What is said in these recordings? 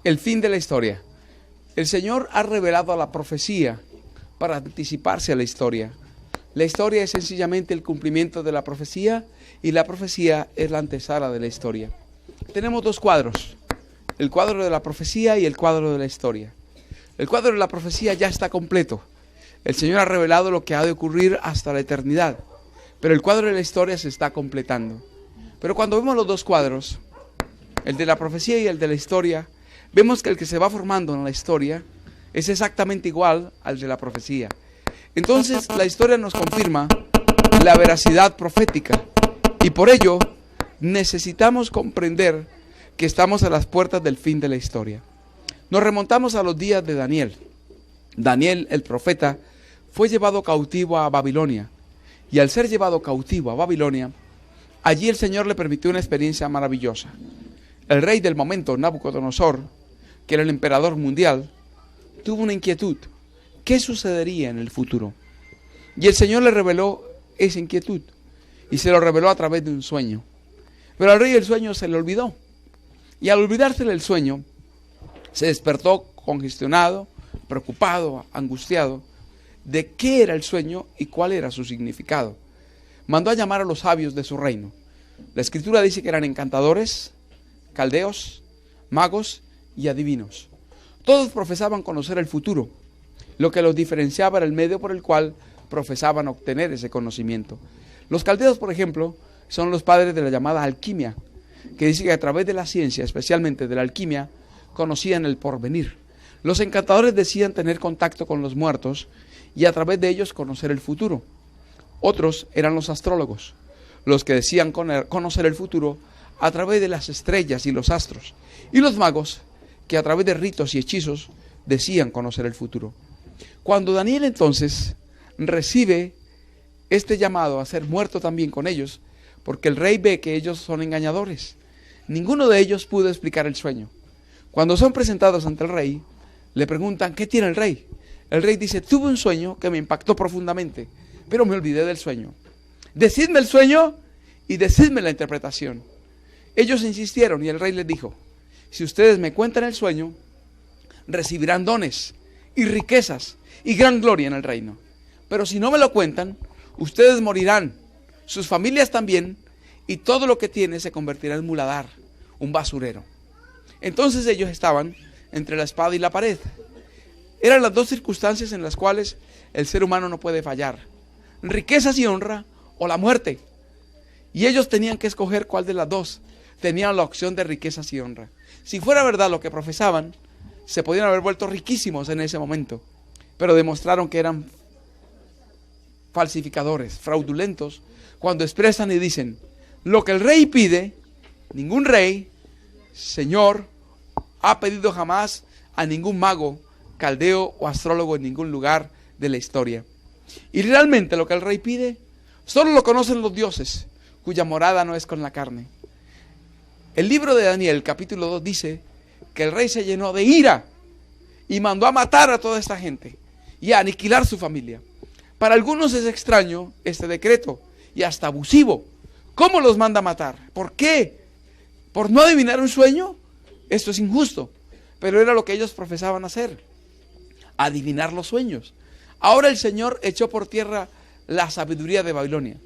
El fin de la historia. El Señor ha revelado la profecía para anticiparse a la historia. La historia es sencillamente el cumplimiento de la profecía y la profecía es la antesala de la historia. Tenemos dos cuadros, el cuadro de la profecía y el cuadro de la historia. El cuadro de la profecía ya está completo. El Señor ha revelado lo que ha de ocurrir hasta la eternidad, pero el cuadro de la historia se está completando. Pero cuando vemos los dos cuadros, el de la profecía y el de la historia, vemos que el que se va formando en la historia es exactamente igual al de la profecía. Entonces la historia nos confirma la veracidad profética y por ello necesitamos comprender que estamos a las puertas del fin de la historia. Nos remontamos a los días de Daniel. Daniel, el profeta, fue llevado cautivo a Babilonia y al ser llevado cautivo a Babilonia, allí el Señor le permitió una experiencia maravillosa. El rey del momento, Nabucodonosor, que era el emperador mundial, tuvo una inquietud. ¿Qué sucedería en el futuro? Y el Señor le reveló esa inquietud y se lo reveló a través de un sueño. Pero al rey el sueño se le olvidó. Y al olvidársele el sueño, se despertó congestionado, preocupado, angustiado de qué era el sueño y cuál era su significado. Mandó a llamar a los sabios de su reino. La Escritura dice que eran encantadores, caldeos, magos y adivinos. Todos profesaban conocer el futuro. Lo que los diferenciaba era el medio por el cual profesaban obtener ese conocimiento. Los caldeos, por ejemplo, son los padres de la llamada alquimia, que dice que a través de la ciencia, especialmente de la alquimia, conocían el porvenir. Los encantadores decían tener contacto con los muertos y a través de ellos conocer el futuro. Otros eran los astrólogos, los que decían conocer el futuro a través de las estrellas y los astros. Y los magos, que a través de ritos y hechizos decían conocer el futuro. Cuando Daniel entonces recibe este llamado a ser muerto también con ellos, porque el rey ve que ellos son engañadores, ninguno de ellos pudo explicar el sueño. Cuando son presentados ante el rey, le preguntan, ¿qué tiene el rey? El rey dice, tuve un sueño que me impactó profundamente, pero me olvidé del sueño. Decidme el sueño y decidme la interpretación. Ellos insistieron y el rey les dijo, si ustedes me cuentan el sueño, recibirán dones y riquezas y gran gloria en el reino. Pero si no me lo cuentan, ustedes morirán, sus familias también, y todo lo que tienen se convertirá en muladar, un basurero. Entonces ellos estaban entre la espada y la pared. Eran las dos circunstancias en las cuales el ser humano no puede fallar: riquezas y honra o la muerte. Y ellos tenían que escoger cuál de las dos. Tenían la opción de riquezas y honra. Si fuera verdad lo que profesaban, se podían haber vuelto riquísimos en ese momento, pero demostraron que eran falsificadores, fraudulentos, cuando expresan y dicen, lo que el rey pide, ningún rey, señor, ha pedido jamás a ningún mago, caldeo o astrólogo en ningún lugar de la historia. Y realmente lo que el rey pide, solo lo conocen los dioses, cuya morada no es con la carne. El libro de Daniel, capítulo 2, dice que el rey se llenó de ira y mandó a matar a toda esta gente y a aniquilar su familia. Para algunos es extraño este decreto y hasta abusivo. ¿Cómo los manda a matar? ¿Por qué? ¿Por no adivinar un sueño? Esto es injusto, pero era lo que ellos profesaban hacer, adivinar los sueños. Ahora el Señor echó por tierra la sabiduría de Babilonia.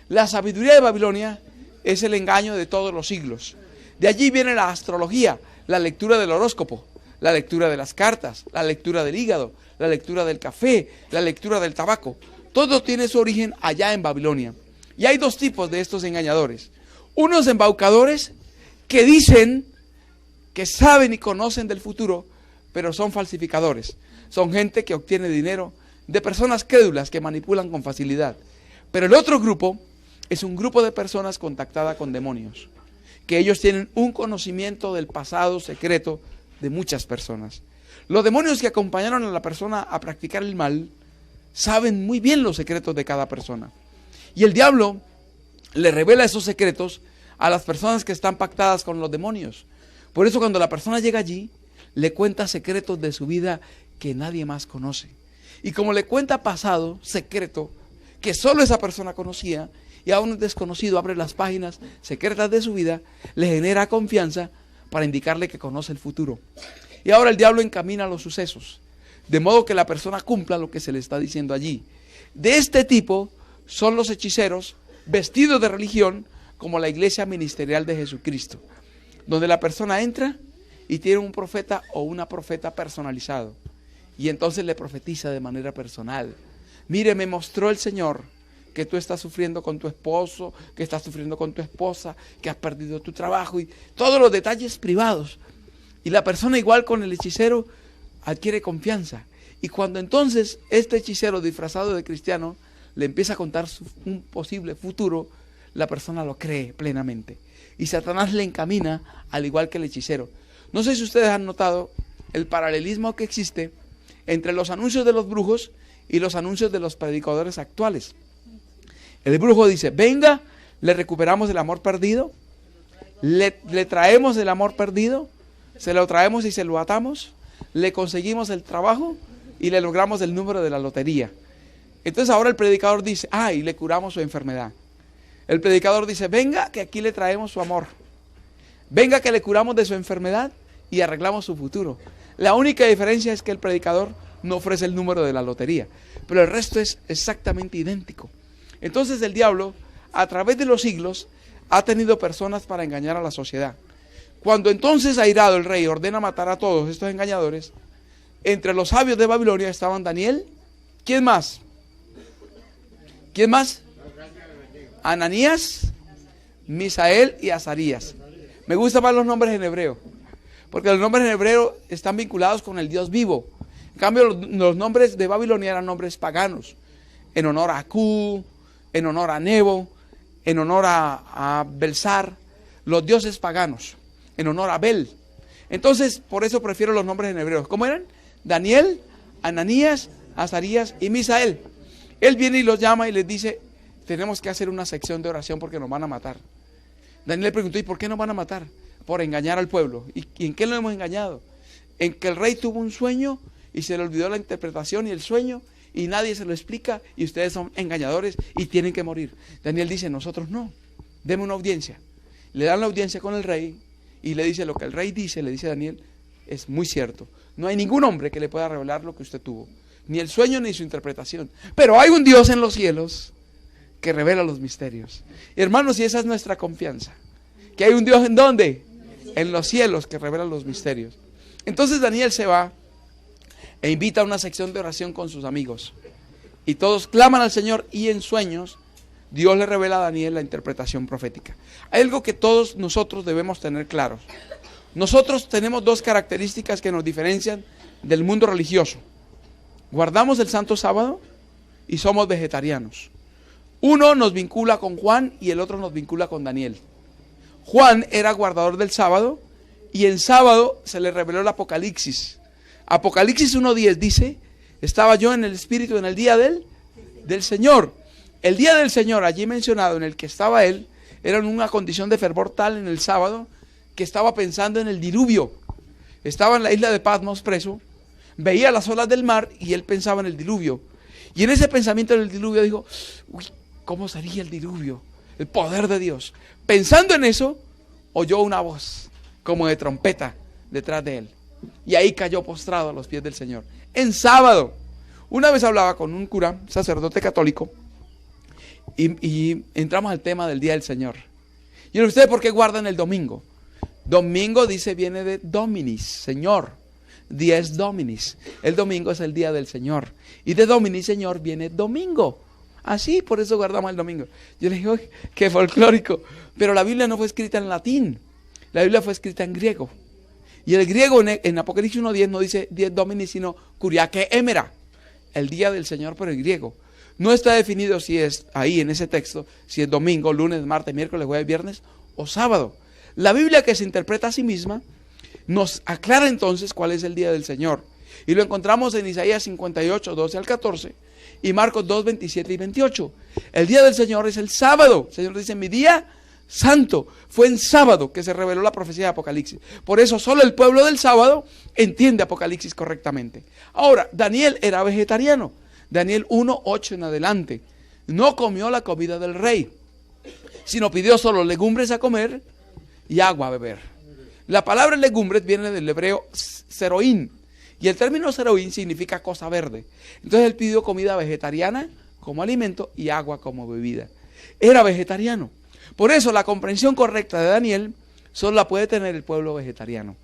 La sabiduría de Babilonia es el engaño de todos los siglos. De allí viene la astrología, la lectura del horóscopo, la lectura de las cartas, la lectura del hígado, la lectura del café, la lectura del tabaco. Todo tiene su origen allá en Babilonia. Y hay dos tipos de estos engañadores. Unos embaucadores que dicen que saben y conocen del futuro, pero son falsificadores. Son gente que obtiene dinero de personas crédulas que manipulan con facilidad. Pero el otro grupo es un grupo de personas contactadas con demonios, que ellos tienen un conocimiento del pasado secreto de muchas personas. Los demonios que acompañaron a la persona a practicar el mal saben muy bien los secretos de cada persona. Y el diablo le revela esos secretos a las personas que están pactadas con los demonios. Por eso cuando la persona llega allí, le cuenta secretos de su vida que nadie más conoce. Y como le cuenta pasado, secreto, que solo esa persona conocía, y a un desconocido abre las páginas secretas de su vida, le genera confianza para indicarle que conoce el futuro. Y ahora el diablo encamina los sucesos, de modo que la persona cumpla lo que se le está diciendo allí. De este tipo son los hechiceros vestidos de religión, como la iglesia ministerial de Jesucristo, donde la persona entra y tiene un profeta o una profeta personalizado, y entonces le profetiza de manera personal. Mire, me mostró el Señor que tú estás sufriendo con tu esposo, que estás sufriendo con tu esposa, que has perdido tu trabajo, y todos los detalles privados. Y la persona, igual con el hechicero, adquiere confianza. Y cuando entonces este hechicero disfrazado de cristiano le empieza a contar un posible futuro, la persona lo cree plenamente. Y Satanás le encamina al igual que el hechicero. No sé si ustedes han notado el paralelismo que existe entre los anuncios de los brujos y los anuncios de los predicadores actuales. El brujo dice, venga, le recuperamos el amor perdido, le traemos el amor perdido, se lo traemos y se lo atamos, le conseguimos el trabajo y le logramos el número de la lotería. Entonces ahora el predicador dice, y le curamos su enfermedad. El predicador dice, venga que aquí le traemos su amor. Venga que le curamos de su enfermedad y arreglamos su futuro. La única diferencia es que el predicador no ofrece el número de la lotería, pero el resto es exactamente idéntico. Entonces el diablo, a través de los siglos, ha tenido personas para engañar a la sociedad. Cuando entonces airado el rey ordena matar a todos estos engañadores, entre los sabios de Babilonia estaban Daniel, ¿quién más? ¿Quién más? Ananías, Misael y Azarías. Me gustan más los nombres en hebreo, porque los nombres en hebreo están vinculados con el Dios vivo. En cambio, los nombres de Babilonia eran nombres paganos, en honor a Q, en honor a Nebo, en honor a Belsar, los dioses paganos, en honor a Bel. Entonces, por eso prefiero los nombres en hebreo. ¿Cómo eran? Daniel, Ananías, Azarías y Misael. Él viene y los llama y les dice, tenemos que hacer una sección de oración porque nos van a matar. Daniel le preguntó, ¿y por qué nos van a matar? Por engañar al pueblo. ¿Y en qué lo hemos engañado? En que el rey tuvo un sueño y se le olvidó la interpretación y el sueño y nadie se lo explica y ustedes son engañadores y tienen que morir. Daniel dice, nosotros no, deme una audiencia. Le dan la audiencia con el rey y le dice, lo que el rey dice, le dice a Daniel, es muy cierto. No hay ningún hombre que le pueda revelar lo que usted tuvo, ni el sueño ni su interpretación. Pero hay un Dios en los cielos que revela los misterios. Y hermanos, y esa es nuestra confianza, que hay un Dios ¿en dónde? En los cielos que revela los misterios. Entonces Daniel se va e invita a una sección de oración con sus amigos. Y todos claman al Señor y en sueños Dios le revela a Daniel la interpretación profética. Hay algo que todos nosotros debemos tener claros. Nosotros tenemos dos características que nos diferencian del mundo religioso. Guardamos el Santo Sábado y somos vegetarianos. Uno nos vincula con Juan y el otro nos vincula con Daniel. Juan era guardador del sábado y en sábado se le reveló el Apocalipsis. Apocalipsis 1:10 dice, estaba yo en el Espíritu en el día del Señor. El día del Señor allí mencionado en el que estaba él, era en una condición de fervor tal en el sábado que estaba pensando en el diluvio. Estaba en la isla de Patmos preso, veía las olas del mar y él pensaba en el diluvio. Y en ese pensamiento del diluvio dijo, uy, ¿cómo sería el diluvio? El poder de Dios. Pensando en eso, oyó una voz como de trompeta detrás de él. Y ahí cayó postrado a los pies del Señor. En sábado. Una vez hablaba con un cura, sacerdote católico, y entramos al tema del día del Señor. Y ¿ustedes por qué guardan el domingo? Domingo dice, viene de Dominis, Señor. Dies Dominis. El domingo es el día del Señor. Y de Dominis, Señor, viene domingo. Así, por eso guardamos el domingo. Yo le digo, qué folclórico. Pero la Biblia no fue escrita en latín. La Biblia fue escrita en griego. Y el griego en Apocalipsis 1:10 no dice Dies Dominis, sino Kuriake Emera. El día del Señor, pero en griego. No está definido si es ahí en ese texto, si es domingo, lunes, martes, miércoles, jueves, viernes o sábado. La Biblia, que se interpreta a sí misma, nos aclara entonces cuál es el día del Señor. Y lo encontramos en Isaías 58, 12 al 14 y Marcos 2, 27 y 28. El día del Señor es el sábado. El Señor dice, mi día santo. Fue en sábado que se reveló la profecía de Apocalipsis. Por eso solo el pueblo del sábado entiende Apocalipsis correctamente. Ahora, Daniel era vegetariano. Daniel 1, 8 en adelante. No comió la comida del rey, sino pidió solo legumbres a comer y agua a beber. La palabra legumbres viene del hebreo seroín. Y el término seroín significa cosa verde. Entonces él pidió comida vegetariana como alimento y agua como bebida. Era vegetariano. Por eso la comprensión correcta de Daniel solo la puede tener el pueblo vegetariano.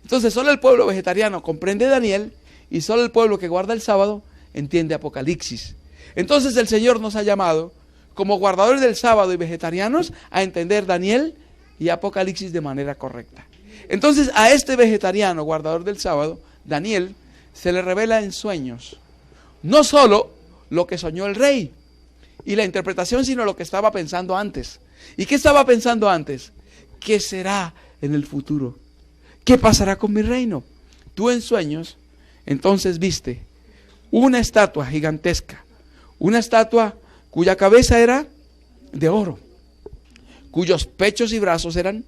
Entonces solo el pueblo vegetariano comprende Daniel y solo el pueblo que guarda el sábado entiende Apocalipsis. Entonces el Señor nos ha llamado como guardadores del sábado y vegetarianos a entender Daniel y Apocalipsis de manera correcta. Entonces a este vegetariano guardador del sábado, Daniel, se le revela en sueños no solo lo que soñó el rey y la interpretación, sino lo que estaba pensando antes. ¿Y qué estaba pensando antes? ¿Qué será en el futuro? ¿Qué pasará con mi reino? Tú en sueños, entonces viste una estatua gigantesca, una estatua cuya cabeza era de oro, cuyos pechos y brazos eran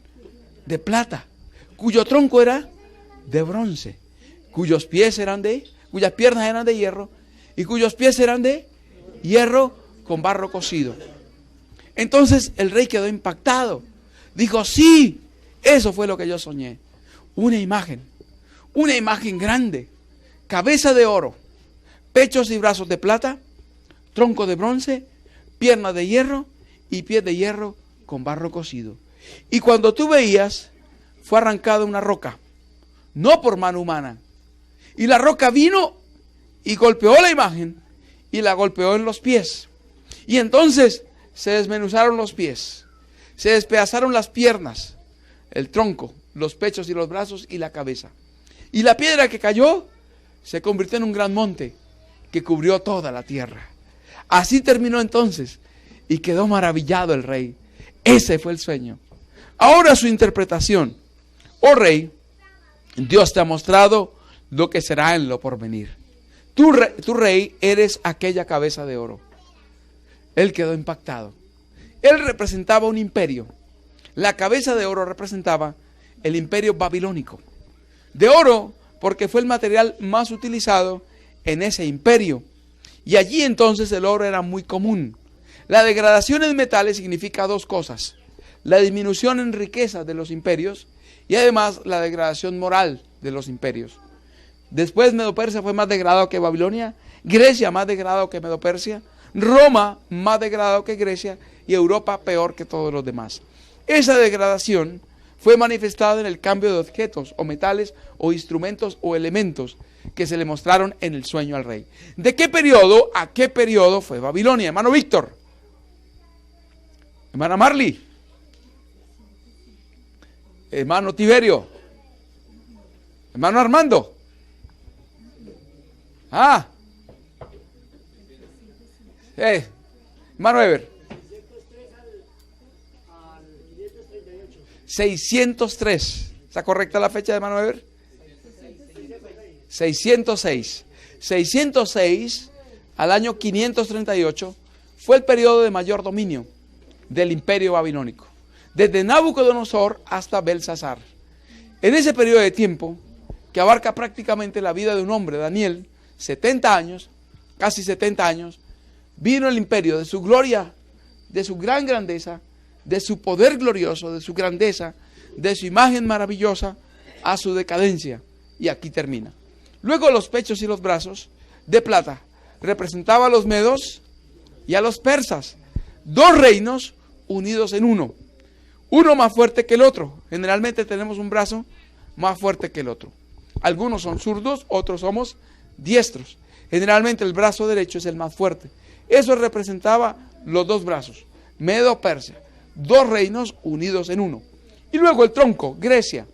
de plata, cuyo tronco era de bronce, cuyas piernas eran de hierro y cuyos pies eran de hierro con barro cocido. Entonces el rey quedó impactado. Dijo, sí, eso fue lo que yo soñé. Una imagen grande, cabeza de oro, pechos y brazos de plata, tronco de bronce, piernas de hierro y pies de hierro con barro cocido. Y cuando tú veías, fue arrancada una roca, no por mano humana. Y la roca vino y golpeó la imagen y la golpeó en los pies. Y entonces se desmenuzaron los pies, se despedazaron las piernas, el tronco, los pechos y los brazos y la cabeza. Y la piedra que cayó se convirtió en un gran monte que cubrió toda la tierra. Así terminó entonces y quedó maravillado el rey. Ese fue el sueño. Ahora su interpretación. Oh rey, Dios te ha mostrado lo que será en lo porvenir. Tu rey eres aquella cabeza de oro. Él quedó impactado. Él representaba un imperio. La cabeza de oro representaba el imperio babilónico. De oro porque fue el material más utilizado en ese imperio. Y allí entonces el oro era muy común. La degradación en metales significa dos cosas: la disminución en riqueza de los imperios y además la degradación moral de los imperios. Después Medo-Persia fue más degradado que Babilonia, Grecia más degradado que Medo-Persia, Roma más degradado que Grecia y Europa peor que todos los demás. Esa degradación fue manifestada en el cambio de objetos o metales o instrumentos o elementos que se le mostraron en el sueño al rey. ¿De qué periodo a qué periodo fue Babilonia? Hermano Víctor, hermana Marley, hermano Tiberio, hermano Armando. Hermano Ever. 603. ¿Está correcta la fecha de hermano Ever? 606. 606 al año 538 fue el periodo de mayor dominio del imperio babilónico, desde Nabucodonosor hasta Belsasar. En ese periodo de tiempo, que abarca prácticamente la vida de un hombre, Daniel, 70 años, casi 70 años, vino el imperio de su gloria, de su gran grandeza, de su poder glorioso, de su grandeza, de su imagen maravillosa, a su decadencia. Y aquí termina. Luego los pechos y los brazos de plata representaban a los medos y a los persas, dos reinos unidos en uno más fuerte que el otro. Generalmente tenemos un brazo más fuerte que el otro. Algunos son zurdos, otros somos diestros. Generalmente el brazo derecho es el más fuerte. Eso representaba los dos brazos, Medo-Persia, dos reinos unidos en uno. Y luego el tronco, Grecia.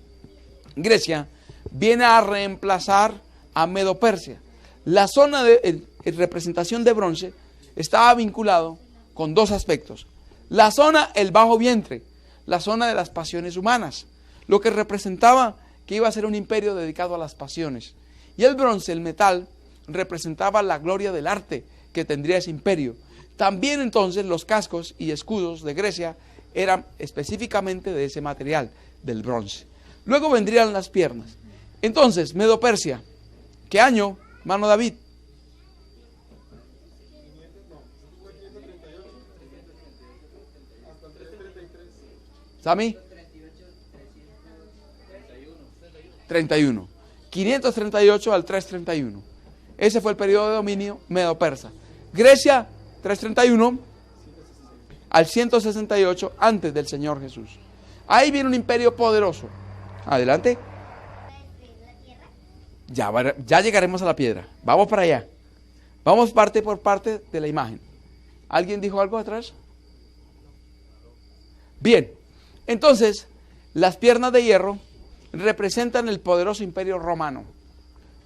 Grecia viene a reemplazar a Medo-Persia. La zona de representación de bronce estaba vinculado con dos aspectos. La zona, el bajo vientre, la zona de las pasiones humanas, lo que representaba que iba a ser un imperio dedicado a las pasiones. Y el bronce, el metal, representaba la gloria del arte que tendría ese imperio. También entonces los cascos y escudos de Grecia eran específicamente de ese material, del bronce. Luego vendrían las piernas. Entonces, Medo-Persia, ¿qué año, hermano David? ¿Sami? 31. 538 al 331. Ese fue el periodo de dominio medo-persa. Grecia, 331 al 168 antes del Señor Jesús. Ahí viene un imperio poderoso. Adelante. Ya llegaremos a la piedra. Vamos para allá. Vamos parte por parte de la imagen. ¿Alguien dijo algo atrás? Bien. Entonces, las piernas de hierro representan el poderoso imperio romano.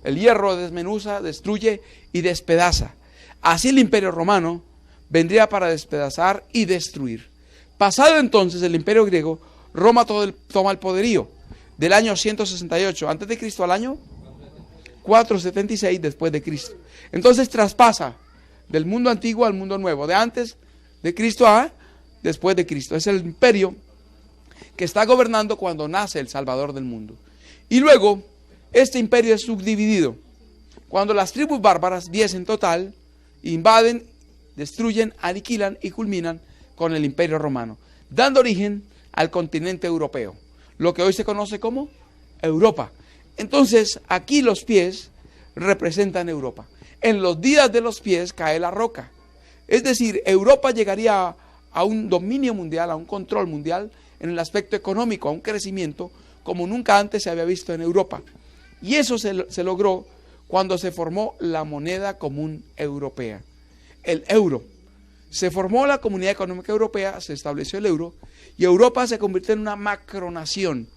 El hierro desmenuza, destruye y despedaza. Así el imperio romano vendría para despedazar y destruir. Pasado entonces el imperio griego, Roma toma el poderío. Del año 168 a.C. al año 476 después de Cristo. Entonces traspasa del mundo antiguo al mundo nuevo, de antes de Cristo a después de Cristo. Es el imperio que está gobernando cuando nace el Salvador del mundo. Y luego, este imperio es subdividido. Cuando las tribus bárbaras, 10 en total, invaden, destruyen, aniquilan y culminan con el imperio romano, dando origen al continente europeo, lo que hoy se conoce como Europa. Entonces, aquí los pies representan Europa. En los días de los pies cae la roca. Es decir, Europa llegaría a un dominio mundial, a un control mundial en el aspecto económico, a un crecimiento como nunca antes se había visto en Europa. Y eso se logró cuando se formó la moneda común europea, el euro. Se formó la Comunidad Económica Europea, se estableció el euro, y Europa se convirtió en una macronación.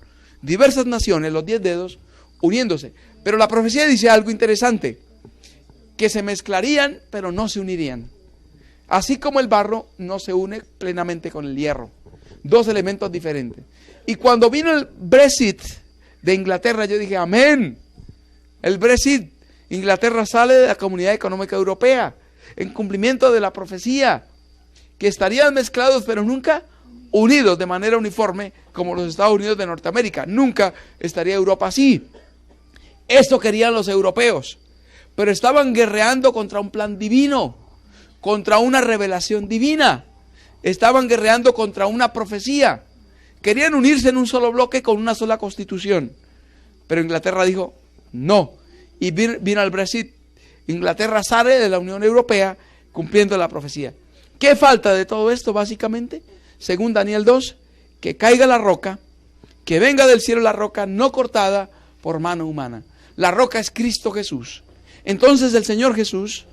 Diversas naciones, los 10 dedos, uniéndose. Pero la profecía dice algo interesante, que se mezclarían, pero no se unirían. Así como el barro no se une plenamente con el hierro. Dos elementos diferentes. Y cuando vino el Brexit de Inglaterra, yo dije, amén. El Brexit, Inglaterra sale de la Comunidad Económica Europea, en cumplimiento de la profecía, que estarían mezclados, pero nunca unidos de manera uniforme, como los Estados Unidos de Norteamérica. Nunca estaría Europa así. Esto querían los europeos, pero estaban guerreando contra un plan divino, contra una revelación divina. Estaban guerreando contra una profecía. Querían unirse en un solo bloque con una sola constitución. Pero Inglaterra dijo, no. Y vino el Brexit. Inglaterra sale de la Unión Europea cumpliendo la profecía. ¿Qué falta de todo esto básicamente? Según Daniel 2, que caiga la roca, que venga del cielo la roca no cortada por mano humana. La roca es Cristo Jesús. Entonces el Señor Jesús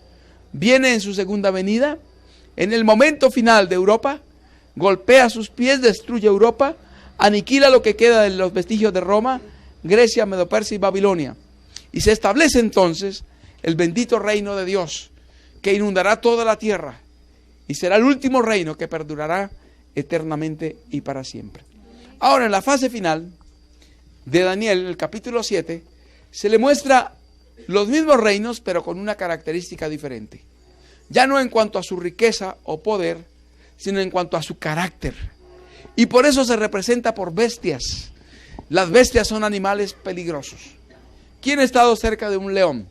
viene en su segunda venida, en el momento final de Europa, golpea sus pies, destruye Europa, aniquila lo que queda de los vestigios de Roma, Grecia, Medo-Persia y Babilonia. Y se establece entonces el bendito reino de Dios, que inundará toda la tierra, y será el último reino que perdurará eternamente y para siempre. Ahora, en la fase final de Daniel, en el capítulo 7, se le muestra los mismos reinos, pero con una característica diferente. Ya no en cuanto a su riqueza o poder, sino en cuanto a su carácter. Y por eso se representa por bestias. Las bestias son animales peligrosos. ¿Quién ha estado cerca de un león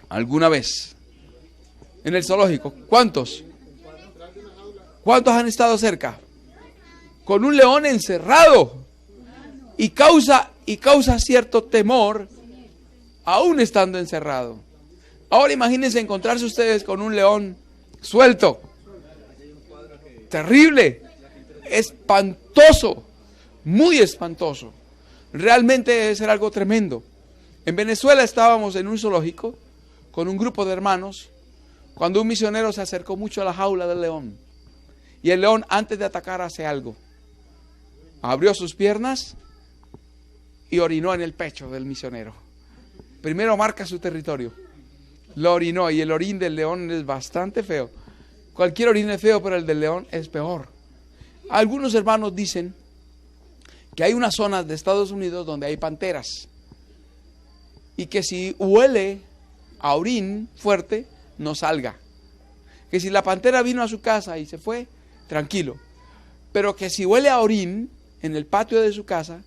alguna vez? En el zoológico. ¿Cuántos? ¿Cuántos han estado cerca? Con un león encerrado. Y causa cierto temor, aún estando encerrado. Ahora imagínense encontrarse ustedes con un león suelto. Terrible. Espantoso. Muy espantoso. Realmente debe ser algo tremendo. En Venezuela estábamos en un zoológico con un grupo de hermanos cuando un misionero se acercó mucho a la jaula del león. Y el león, antes de atacar, hace algo. Abrió sus piernas y orinó en el pecho del misionero. Primero marca su territorio. Lo orinó, y el orín del león es bastante feo. Cualquier orín es feo, pero el del león es peor. Algunos hermanos dicen que hay unas zonas de Estados Unidos donde hay panteras. Y que si huele a orín fuerte, no salga. Que si la pantera vino a su casa y se fue, tranquilo. Pero que si huele a orín en el patio de su casa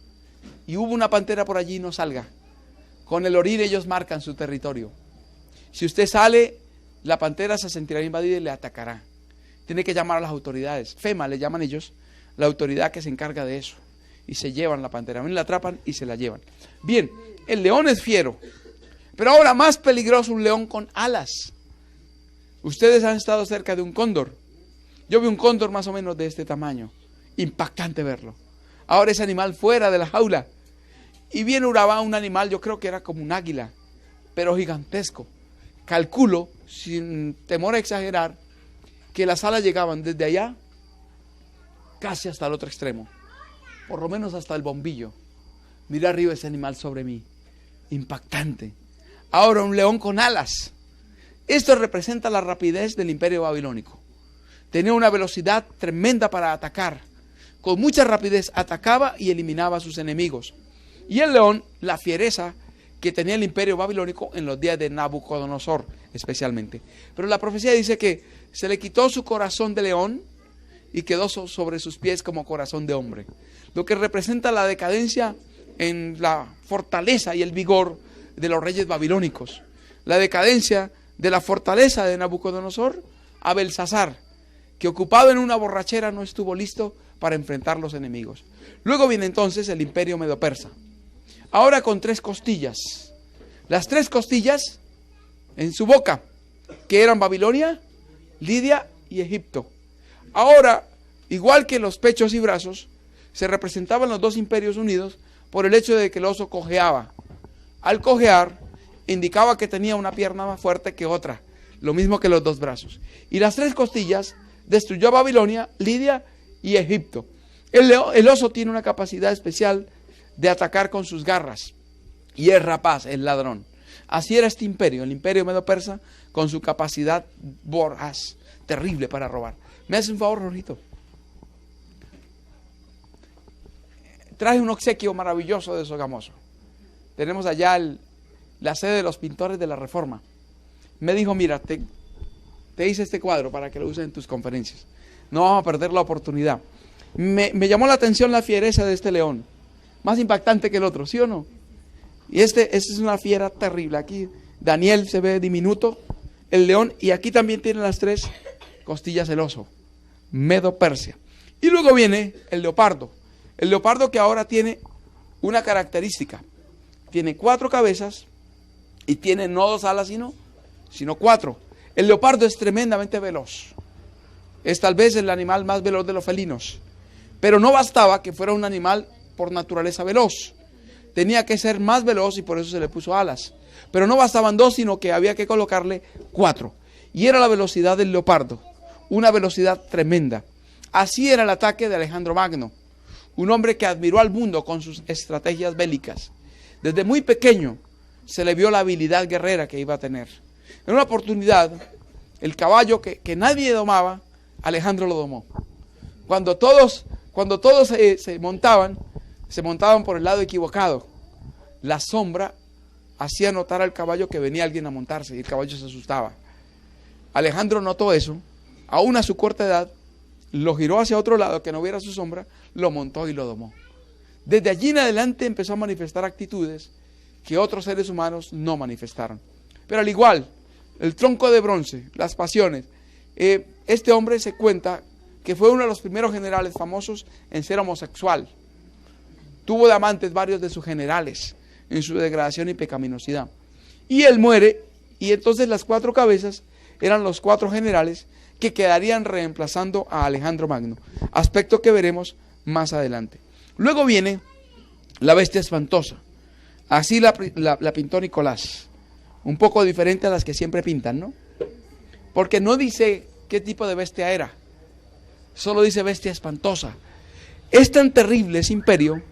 y hubo una pantera por allí, no salga. Con el orín ellos marcan su territorio. Si usted sale, la pantera se sentirá invadida y le atacará. Tiene que llamar a las autoridades. FEMA le llaman ellos, la autoridad que se encarga de eso. y se llevan la pantera. La atrapan y se la llevan. Bien, el león es fiero, pero ahora más peligroso un león con alas. Ustedes han estado cerca de un cóndor. Yo vi un cóndor más o menos de este tamaño. Impactante verlo. Ahora ese animal fuera de la jaula. Y viene Urabá, un animal, yo creo que era como un águila, pero gigantesco. Calculo, sin temor a exagerar, que las alas llegaban desde allá casi hasta el otro extremo. Por lo menos hasta el bombillo. Mira arriba ese animal sobre mí. Impactante. Ahora un león con alas. Esto representa la rapidez del imperio babilónico. Tenía una velocidad tremenda para atacar. Con mucha rapidez atacaba y eliminaba a sus enemigos. Y el león, la fiereza que tenía el imperio babilónico en los días de Nabucodonosor especialmente. Pero la profecía dice que se le quitó su corazón de león y quedó sobre sus pies como corazón de hombre. Lo que representa la decadencia en la fortaleza y el vigor de los reyes babilónicos. La decadencia de la fortaleza de Nabucodonosor a Belsasar, que ocupado en una borrachera no estuvo listo para enfrentar los enemigos. Luego viene entonces el imperio medo-persa. Ahora con 3 costillas. Las 3 costillas en su boca, que eran Babilonia, Lidia y Egipto. Ahora, igual que los pechos y brazos, se representaban los 2 imperios unidos por el hecho de que el oso cojeaba. Al cojear, indicaba que tenía una pierna más fuerte que otra, lo mismo que los 2 brazos. Y las 3 costillas destruyó a Babilonia, Lidia y Egipto. El oso tiene una capacidad especial de atacar con sus garras y es rapaz, es ladrón. Así era este imperio, el imperio medo-persa, con su capacidad voraz, terrible para robar. ¿Me hace un favor, Rorito? Traje un obsequio maravilloso de Sogamoso. Tenemos allá la sede de los pintores de la Reforma. Me dijo, mira, te hice este cuadro para que lo uses en tus conferencias. No vamos a perder la oportunidad. Me llamó la atención la fiereza de este león. Más impactante que el otro, ¿sí o no? Y este es una fiera terrible. Aquí Daniel se ve diminuto, el león, y aquí también tiene las 3 costillas el oso. Medo-Persia. Y luego viene el leopardo. El leopardo que ahora tiene una característica. Tiene 4 cabezas y tiene no 2 alas sino 4. El leopardo es tremendamente veloz. Es tal vez el animal más veloz de los felinos. Pero no bastaba que fuera un animal por naturaleza veloz. Tenía que ser más veloz y por eso se le puso alas. Pero no bastaban 2, sino que había que colocarle 4. Y era la velocidad del leopardo. Una velocidad tremenda. Así era el ataque de Alejandro Magno. Un hombre que admiró al mundo con sus estrategias bélicas. Desde muy pequeño se le vio la habilidad guerrera que iba a tener. En una oportunidad, el caballo que nadie domaba, Alejandro lo domó. Cuando todos se montaban por el lado equivocado. La sombra hacía notar al caballo que venía alguien a montarse y el caballo se asustaba. Alejandro notó eso, aún a su corta edad, lo giró hacia otro lado que no viera su sombra, lo montó y lo domó. Desde allí en adelante empezó a manifestar actitudes que otros seres humanos no manifestaron. Pero al igual, el tronco de bronce, las pasiones, este hombre se cuenta que fue uno de los primeros generales famosos en ser homosexual. Tuvo de amantes varios de sus generales en su degradación y pecaminosidad. Y él muere, y entonces las 4 cabezas eran los 4 generales que quedarían reemplazando a Alejandro Magno, aspecto que veremos más adelante. Luego viene la bestia espantosa. Así la pintó Nicolás. Un poco diferente a las que siempre pintan, ¿no? Porque no dice qué tipo de bestia era. Solo dice bestia espantosa. Es tan terrible ese imperio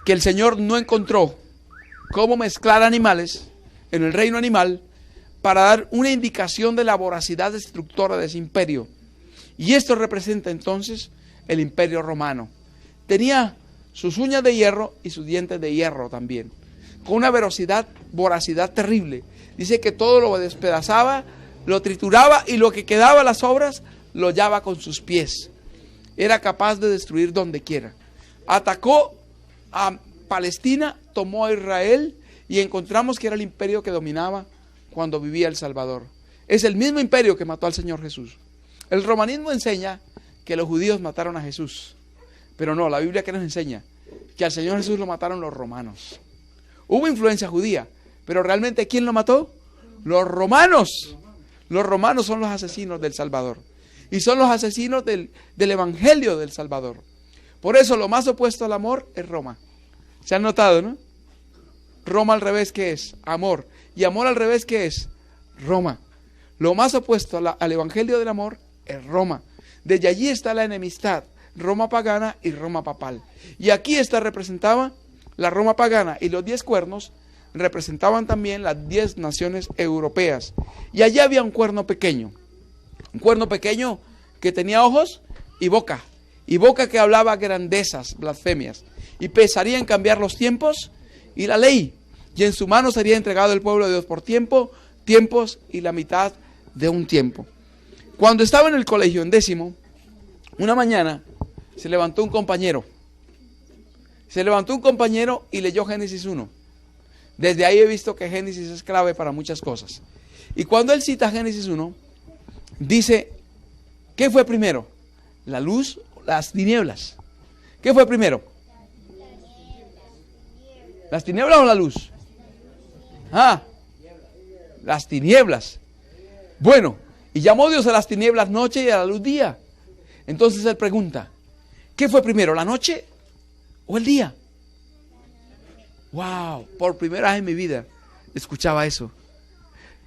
que el Señor no encontró cómo mezclar animales en el reino animal para dar una indicación de la voracidad destructora de ese imperio. Y esto representa entonces el imperio romano. Tenía sus uñas de hierro y sus dientes de hierro también, con una voracidad terrible. Dice que todo lo despedazaba, lo trituraba y lo que quedaba las sobras lo hollaba con sus pies. Era capaz de destruir donde quiera. Atacó a Palestina, tomó a Israel y encontramos que era el imperio que dominaba cuando vivía el Salvador. Es el mismo imperio que mató al Señor Jesús. El romanismo enseña que los judíos mataron a Jesús, pero no, la Biblia que nos enseña que al Señor Jesús lo mataron los romanos. Hubo influencia judía, pero realmente ¿quién lo mató? Los romanos. Los romanos son los asesinos del Salvador. Y son los asesinos del Evangelio del Salvador. Por eso lo más opuesto al amor es Roma. ¿Se han notado, no? Roma al revés, ¿qué es? Amor. Y amor al revés, ¿qué es? Roma. Lo más opuesto al Evangelio del amor es Roma. Desde allí está la enemistad, Roma pagana y Roma papal. Y aquí está representada la Roma pagana, y los 10 cuernos representaban también las 10 naciones europeas. Y allí había un cuerno pequeño que tenía ojos y boca que hablaba grandezas, blasfemias, y pensaría en cambiar los tiempos y la ley, y en su mano sería entregado el pueblo de Dios por tiempos y la mitad de un tiempo. Cuando estaba en el colegio en 10º, una mañana se levantó un compañero y leyó Génesis 1. Desde ahí he visto que Génesis es clave para muchas cosas. Y cuando él cita Génesis 1, dice, ¿qué fue primero? ¿La luz o las tinieblas? ¿Qué fue primero? ¿Las tinieblas o la luz? Las tinieblas. Bueno, y llamó Dios a las tinieblas noche y a la luz día. Entonces él pregunta, ¿qué fue primero, la noche o el día? Wow, por primera vez en mi vida escuchaba eso.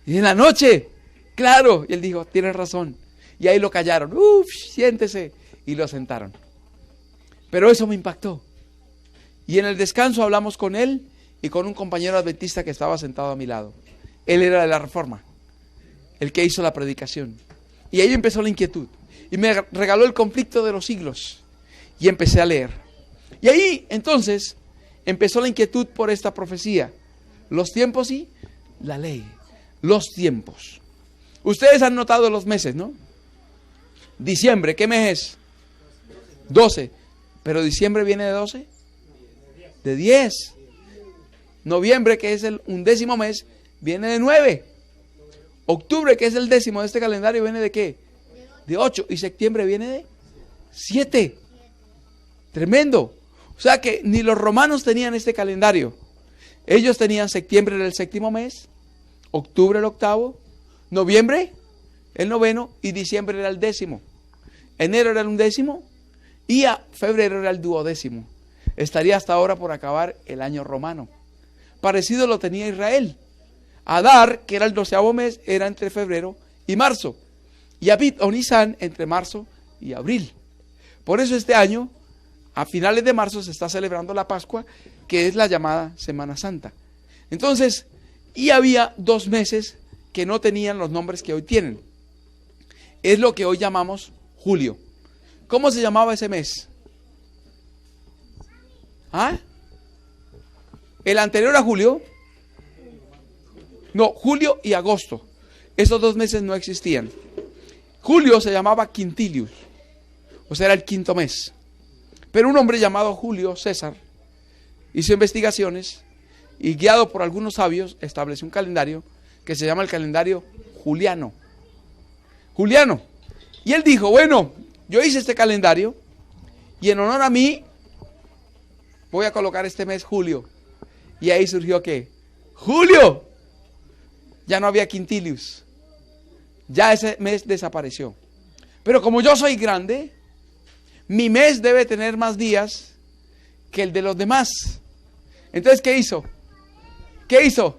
Y en la noche, claro, y él dijo, tienes razón. Y ahí lo callaron, siéntese, y lo sentaron. Pero eso me impactó. Y en el descanso hablamos con él y con un compañero adventista que estaba sentado a mi lado. Él era de la Reforma, el que hizo la predicación. Y ahí empezó la inquietud. Y me regaló el conflicto de los siglos. Y empecé a leer. Y ahí, entonces, empezó la inquietud por esta profecía. Los tiempos y la ley. Los tiempos. Ustedes han notado los meses, ¿no? Diciembre, ¿qué mes es? 12. ¿Pero diciembre viene de 12? De 10. Noviembre, que es el 11º mes, viene de 9. Octubre, que es el 10º de este calendario, viene de ¿qué? De 8. Y septiembre viene de 7. Tremendo. O sea que ni los romanos tenían este calendario. Ellos tenían septiembre era el 7º mes, octubre el 8º, noviembre el 9º y diciembre era el 10º. Enero era el 11º y a febrero era el 12º. Estaría hasta ahora por acabar el año romano. Parecido lo tenía Israel. Adar, que era el 12º mes, era entre febrero y marzo. Y Abib o Nisan entre marzo y abril. Por eso este año, a finales de marzo, se está celebrando la Pascua, que es la llamada Semana Santa. Entonces, y había 2 meses que no tenían los nombres que hoy tienen. Es lo que hoy llamamos julio. ¿Cómo se llamaba ese mes? El anterior a julio. No, julio y agosto. Esos 2 meses no existían. Julio se llamaba Quintilius, o sea, era el 5º mes. Pero un hombre llamado Julio César hizo investigaciones y, guiado por algunos sabios, estableció un calendario que se llama el calendario juliano. Juliano. Y él dijo, bueno, yo hice este calendario y en honor a mí voy a colocar este mes julio. Y ahí surgió ¿qué? ¡Julio! Ya no había Quintilius. Ya ese mes desapareció. Pero como yo soy grande, mi mes debe tener más días que el de los demás. Entonces, ¿qué hizo? ¿Qué hizo?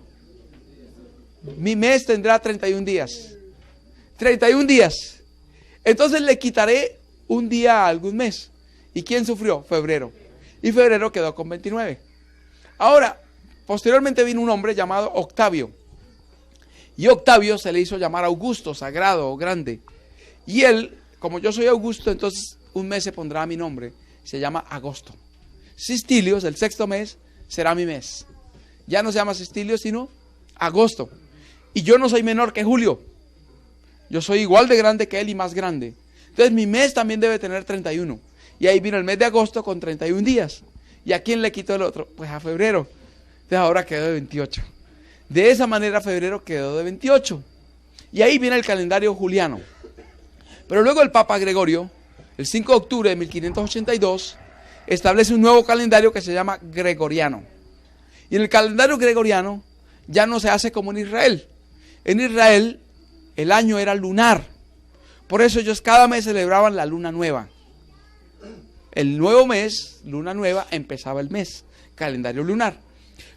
Mi mes tendrá 31 días. 31 días. Entonces le quitaré un día a algún mes. ¿Y quién sufrió? Febrero. Y febrero quedó con 29. Ahora, posteriormente vino un hombre llamado Octavio. Y Octavio se le hizo llamar Augusto, sagrado o grande. Y él, como yo soy Augusto, entonces un mes se pondrá a mi nombre. Se llama agosto. Sistilios, el 6º mes, será mi mes. Ya no se llama Sistilio, sino agosto. Y yo no soy menor que Julio. Yo soy igual de grande que él y más grande. Entonces mi mes también debe tener 31. Y ahí vino el mes de agosto con 31 días. ¿Y a quién le quitó el otro? Pues a febrero. Entonces ahora quedó de 28. De esa manera febrero quedó de 28. Y ahí viene el calendario juliano. Pero luego el Papa Gregorio, el 5 de octubre de 1582, establece un nuevo calendario que se llama gregoriano. Y en el calendario gregoriano ya no se hace como en Israel. En Israel el año era lunar. Por eso ellos cada mes celebraban la luna nueva. El nuevo mes, luna nueva, empezaba el mes, calendario lunar.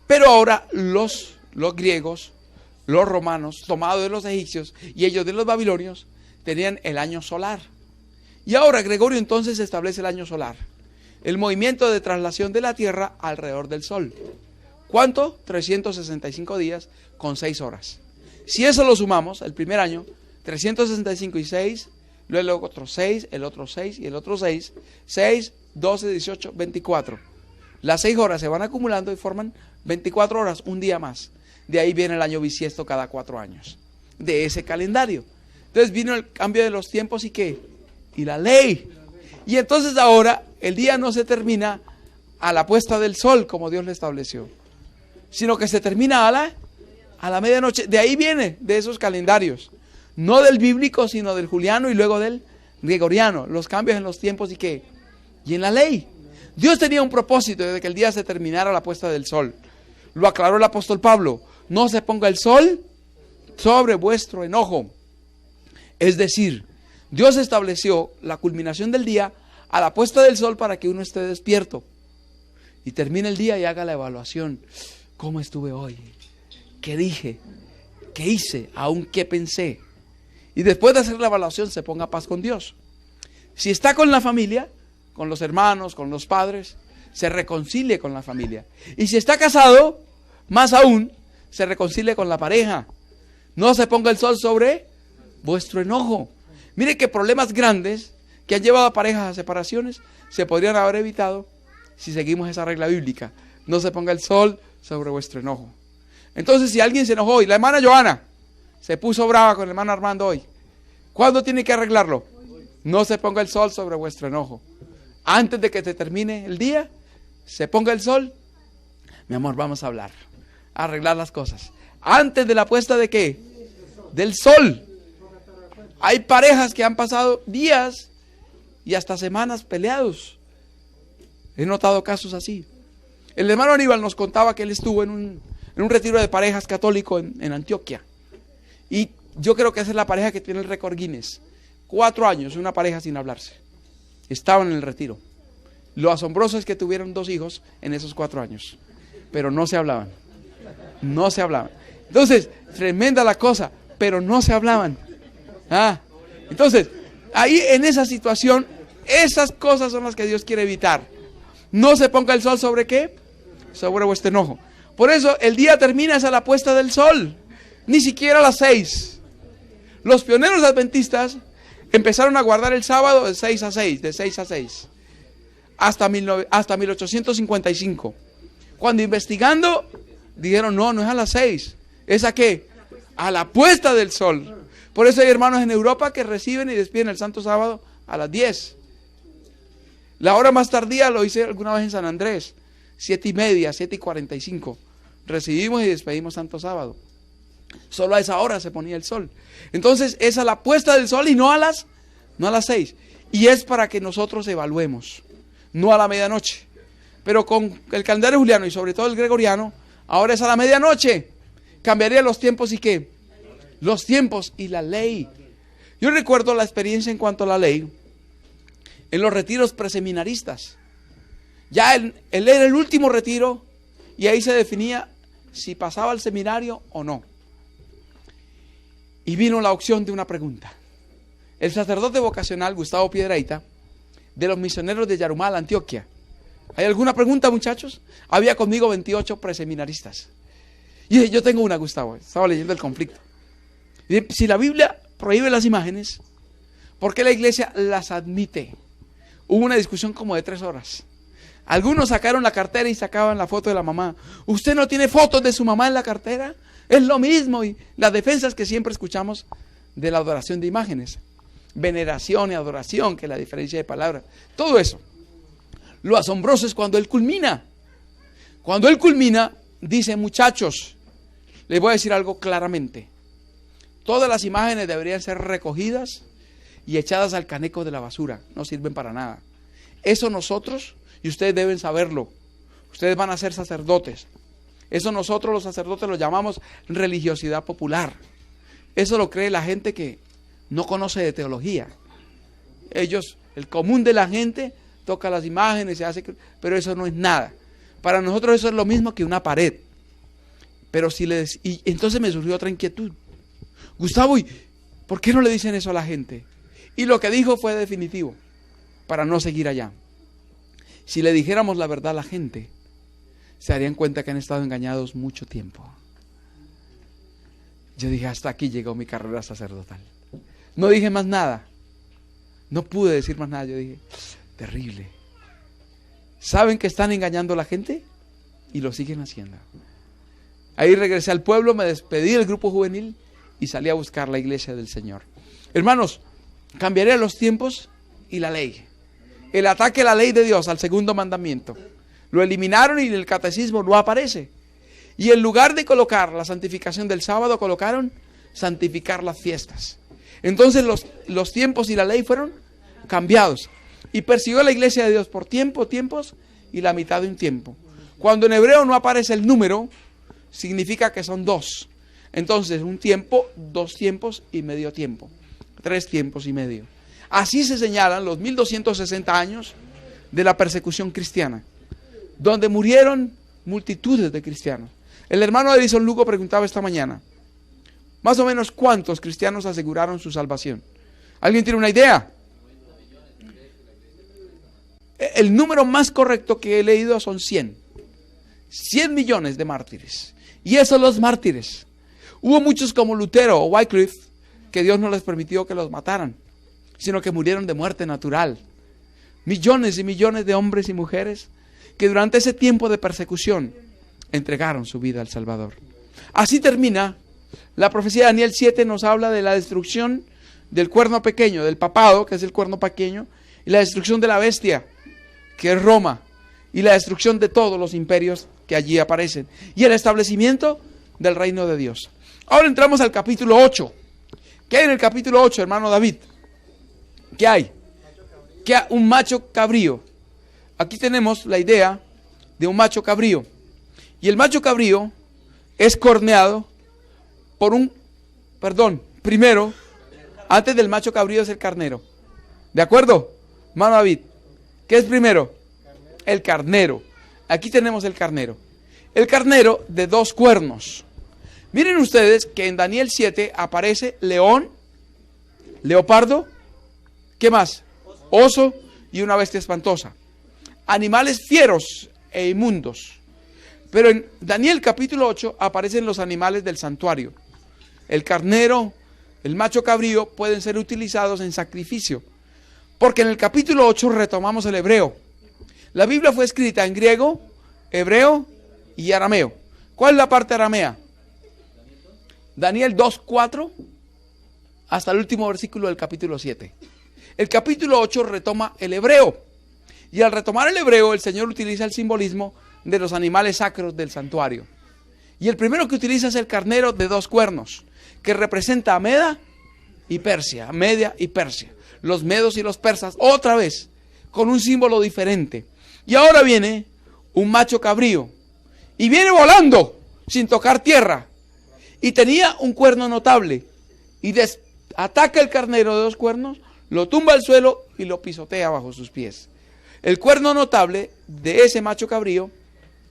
Pero ahora los griegos, los romanos, tomados de los egipcios y ellos de los babilonios, tenían el año solar. Y ahora Gregorio entonces establece el año solar. El movimiento de traslación de la Tierra alrededor del Sol. ¿Cuánto? 365 días con 6 horas. Si eso lo sumamos, el primer año, 365 y 6, luego otro 6, el otro 6 y el otro 6, 6, 12, 18, 24. Las 6 horas se van acumulando y forman 24 horas, un día más. De ahí viene el año bisiesto cada 4 años, de ese calendario. Entonces vino el cambio de los tiempos y ¿qué? Y la ley. Y entonces ahora el día no se termina a la puesta del sol como Dios le estableció, sino que se termina a la medianoche. De ahí viene, de esos calendarios. No del bíblico, sino del juliano y luego del gregoriano. Los cambios en los tiempos y ¿qué? Y en la ley. Dios tenía un propósito desde que el día se terminara a la puesta del sol. Lo aclaró el apóstol Pablo. No se ponga el sol sobre vuestro enojo. Es decir, Dios estableció la culminación del día a la puesta del sol para que uno esté despierto. Y termine el día y haga la evaluación. ¿Cómo estuve hoy? ¿Qué dije? ¿Qué hice? ¿Aún qué pensé? Y después de hacer la evaluación se ponga a paz con Dios. Si está con la familia, con los hermanos, con los padres, se reconcilie con la familia. Y si está casado, más aún, se reconcilie con la pareja. No se ponga el sol sobre vuestro enojo. Mire que problemas grandes que han llevado a parejas a separaciones se podrían haber evitado si seguimos esa regla bíblica. No se ponga el sol sobre vuestro enojo. Entonces, si alguien se enojó y la hermana Joana se puso brava con el hermano Armando hoy, ¿cuándo tiene que arreglarlo? No se ponga el sol sobre vuestro enojo. Antes de que se termine el día, se ponga el sol. Mi amor, vamos a hablar, a arreglar las cosas. Antes de la puesta de ¿qué? Del sol. Hay parejas que han pasado días y hasta semanas peleados. He notado casos así. El hermano Aníbal nos contaba que él estuvo en un retiro de parejas católico en Antioquia. Y yo creo que esa es la pareja que tiene el récord Guinness. 4 años, una pareja sin hablarse. Estaban en el retiro. Lo asombroso es que tuvieron 2 hijos en esos 4 años. Pero no se hablaban. No se hablaban. Entonces, tremenda la cosa, pero no se hablaban. Entonces, ahí en esa situación, esas cosas son las que Dios quiere evitar. No se ponga el sol sobre ¿qué? Sobre vuestro enojo. Por eso el día termina a la puesta del sol. Ni siquiera a las 6. Los pioneros adventistas empezaron a guardar el sábado de 6 a 6, de 6 a 6. Hasta 1855. Cuando investigando, dijeron, no es a las 6. ¿Es a qué? A la puesta del sol. Por eso hay hermanos en Europa que reciben y despiden el Santo Sábado a las 10. La hora más tardía lo hice alguna vez en San Andrés. 7:30, 7:45. Recibimos y despedimos Santo Sábado. Solo a esa hora se ponía el sol. Entonces es a la puesta del sol y no a las 6. Y es para que nosotros evaluemos, no a la medianoche. Pero con el calendario juliano y sobre todo el gregoriano, ahora es a la medianoche. Cambiaría los tiempos y ¿qué? Los tiempos y la ley. Yo recuerdo la experiencia en cuanto a la ley en los retiros preseminaristas. Ya él era el último retiro y ahí se definía si pasaba al seminario o no. Y vino la opción de una pregunta. El sacerdote vocacional Gustavo Piedrahita, de los misioneros de Yarumal, Antioquia. ¿Hay alguna pregunta, muchachos? Había conmigo 28 preseminaristas. Y dije, yo tengo una, Gustavo. Estaba leyendo el conflicto. Y dije, si la Biblia prohíbe las imágenes, ¿por qué la iglesia las admite? Hubo una discusión como de 3 horas. Algunos sacaron la cartera y sacaban la foto de la mamá. ¿Usted no tiene fotos de su mamá en la cartera? Es lo mismo. Y las defensas que siempre escuchamos de la adoración de imágenes. Veneración y adoración, que es la diferencia de palabras. Todo eso. Lo asombroso es cuando él culmina. Cuando él culmina, dice, muchachos, les voy a decir algo claramente. Todas las imágenes deberían ser recogidas y echadas al caneco de la basura. No sirven para nada. Eso nosotros, Y ustedes deben saberlo. Ustedes van a ser sacerdotes. Eso nosotros los sacerdotes lo llamamos religiosidad popular. Eso lo cree la gente que no conoce de teología. Ellos, el común de la gente, toca las imágenes, se hace, pero eso no es nada. Para nosotros eso es lo mismo que una pared. Pero y entonces me surgió otra inquietud. Gustavo, ¿y por qué no le dicen eso a la gente? Y lo que dijo fue definitivo, para no seguir allá. Si le dijéramos la verdad a la gente, se darían cuenta que han estado engañados mucho tiempo. Yo dije, hasta aquí llegó mi carrera sacerdotal. No dije más nada. No pude decir más nada. Yo dije, terrible. ¿Saben que están engañando a la gente? Y lo siguen haciendo. Ahí regresé al pueblo, me despedí del grupo juvenil y salí a buscar la iglesia del Señor. Hermanos, cambiaré los tiempos y la ley. El ataque a la ley de Dios, al segundo mandamiento. Lo eliminaron y en el catecismo no aparece. Y en lugar de colocar la santificación del sábado, colocaron santificar las fiestas. Entonces los tiempos y la ley fueron cambiados. Y persiguió a la iglesia de Dios por tiempos y la mitad de un tiempo. Cuando en hebreo no aparece el número, significa que son dos. Entonces un tiempo, 2 tiempos y medio tiempo. 3 tiempos y medio. Así se señalan los 1260 años de la persecución cristiana, donde murieron multitudes de cristianos. El hermano Edison Lugo preguntaba esta mañana, más o menos ¿cuántos cristianos aseguraron su salvación? ¿Alguien tiene una idea? El número más correcto que he leído son 100. 100 millones de mártires. Y esos los mártires. Hubo muchos como Lutero o Wycliffe que Dios no les permitió que los mataran, sino que murieron de muerte natural. Millones y millones de hombres y mujeres que durante ese tiempo de persecución entregaron su vida al Salvador. Así termina la profecía de Daniel 7, nos habla de la destrucción del cuerno pequeño, del papado, que es el cuerno pequeño, y la destrucción de la bestia, que es Roma, y la destrucción de todos los imperios que allí aparecen, y el establecimiento del reino de Dios. Ahora entramos al capítulo 8. ¿Qué hay en el capítulo 8, hermano David? ¿Qué hay? ¿Qué hay? Un macho cabrío. Aquí tenemos la idea de un macho cabrío. Y el macho cabrío es corneado por primero, antes del macho cabrío es el carnero. ¿De acuerdo, hermano David? ¿Qué es primero? El carnero. Aquí tenemos el carnero. El carnero de 2 cuernos. Miren ustedes que en Daniel 7 aparece león, leopardo, ¿qué más? Oso y una bestia espantosa. Animales fieros e inmundos. Pero en Daniel capítulo 8 aparecen los animales del santuario. El carnero, el macho cabrío pueden ser utilizados en sacrificio. Porque en el capítulo 8 retomamos el hebreo. La Biblia fue escrita en griego, hebreo y arameo. ¿Cuál es la parte aramea? Daniel 2:4 hasta el último versículo del capítulo 7. El capítulo 8 retoma el hebreo. Y al retomar el hebreo, el Señor utiliza el simbolismo de los animales sacros del santuario. Y el primero que utiliza es el carnero de 2 cuernos, que representa a Media y Persia. Los medos y los persas, otra vez, con un símbolo diferente. Y ahora viene un macho cabrío. Y viene volando, sin tocar tierra. Y tenía un cuerno notable. Y ataca el carnero de 2 cuernos, lo tumba al suelo y lo pisotea bajo sus pies. El cuerno notable de ese macho cabrío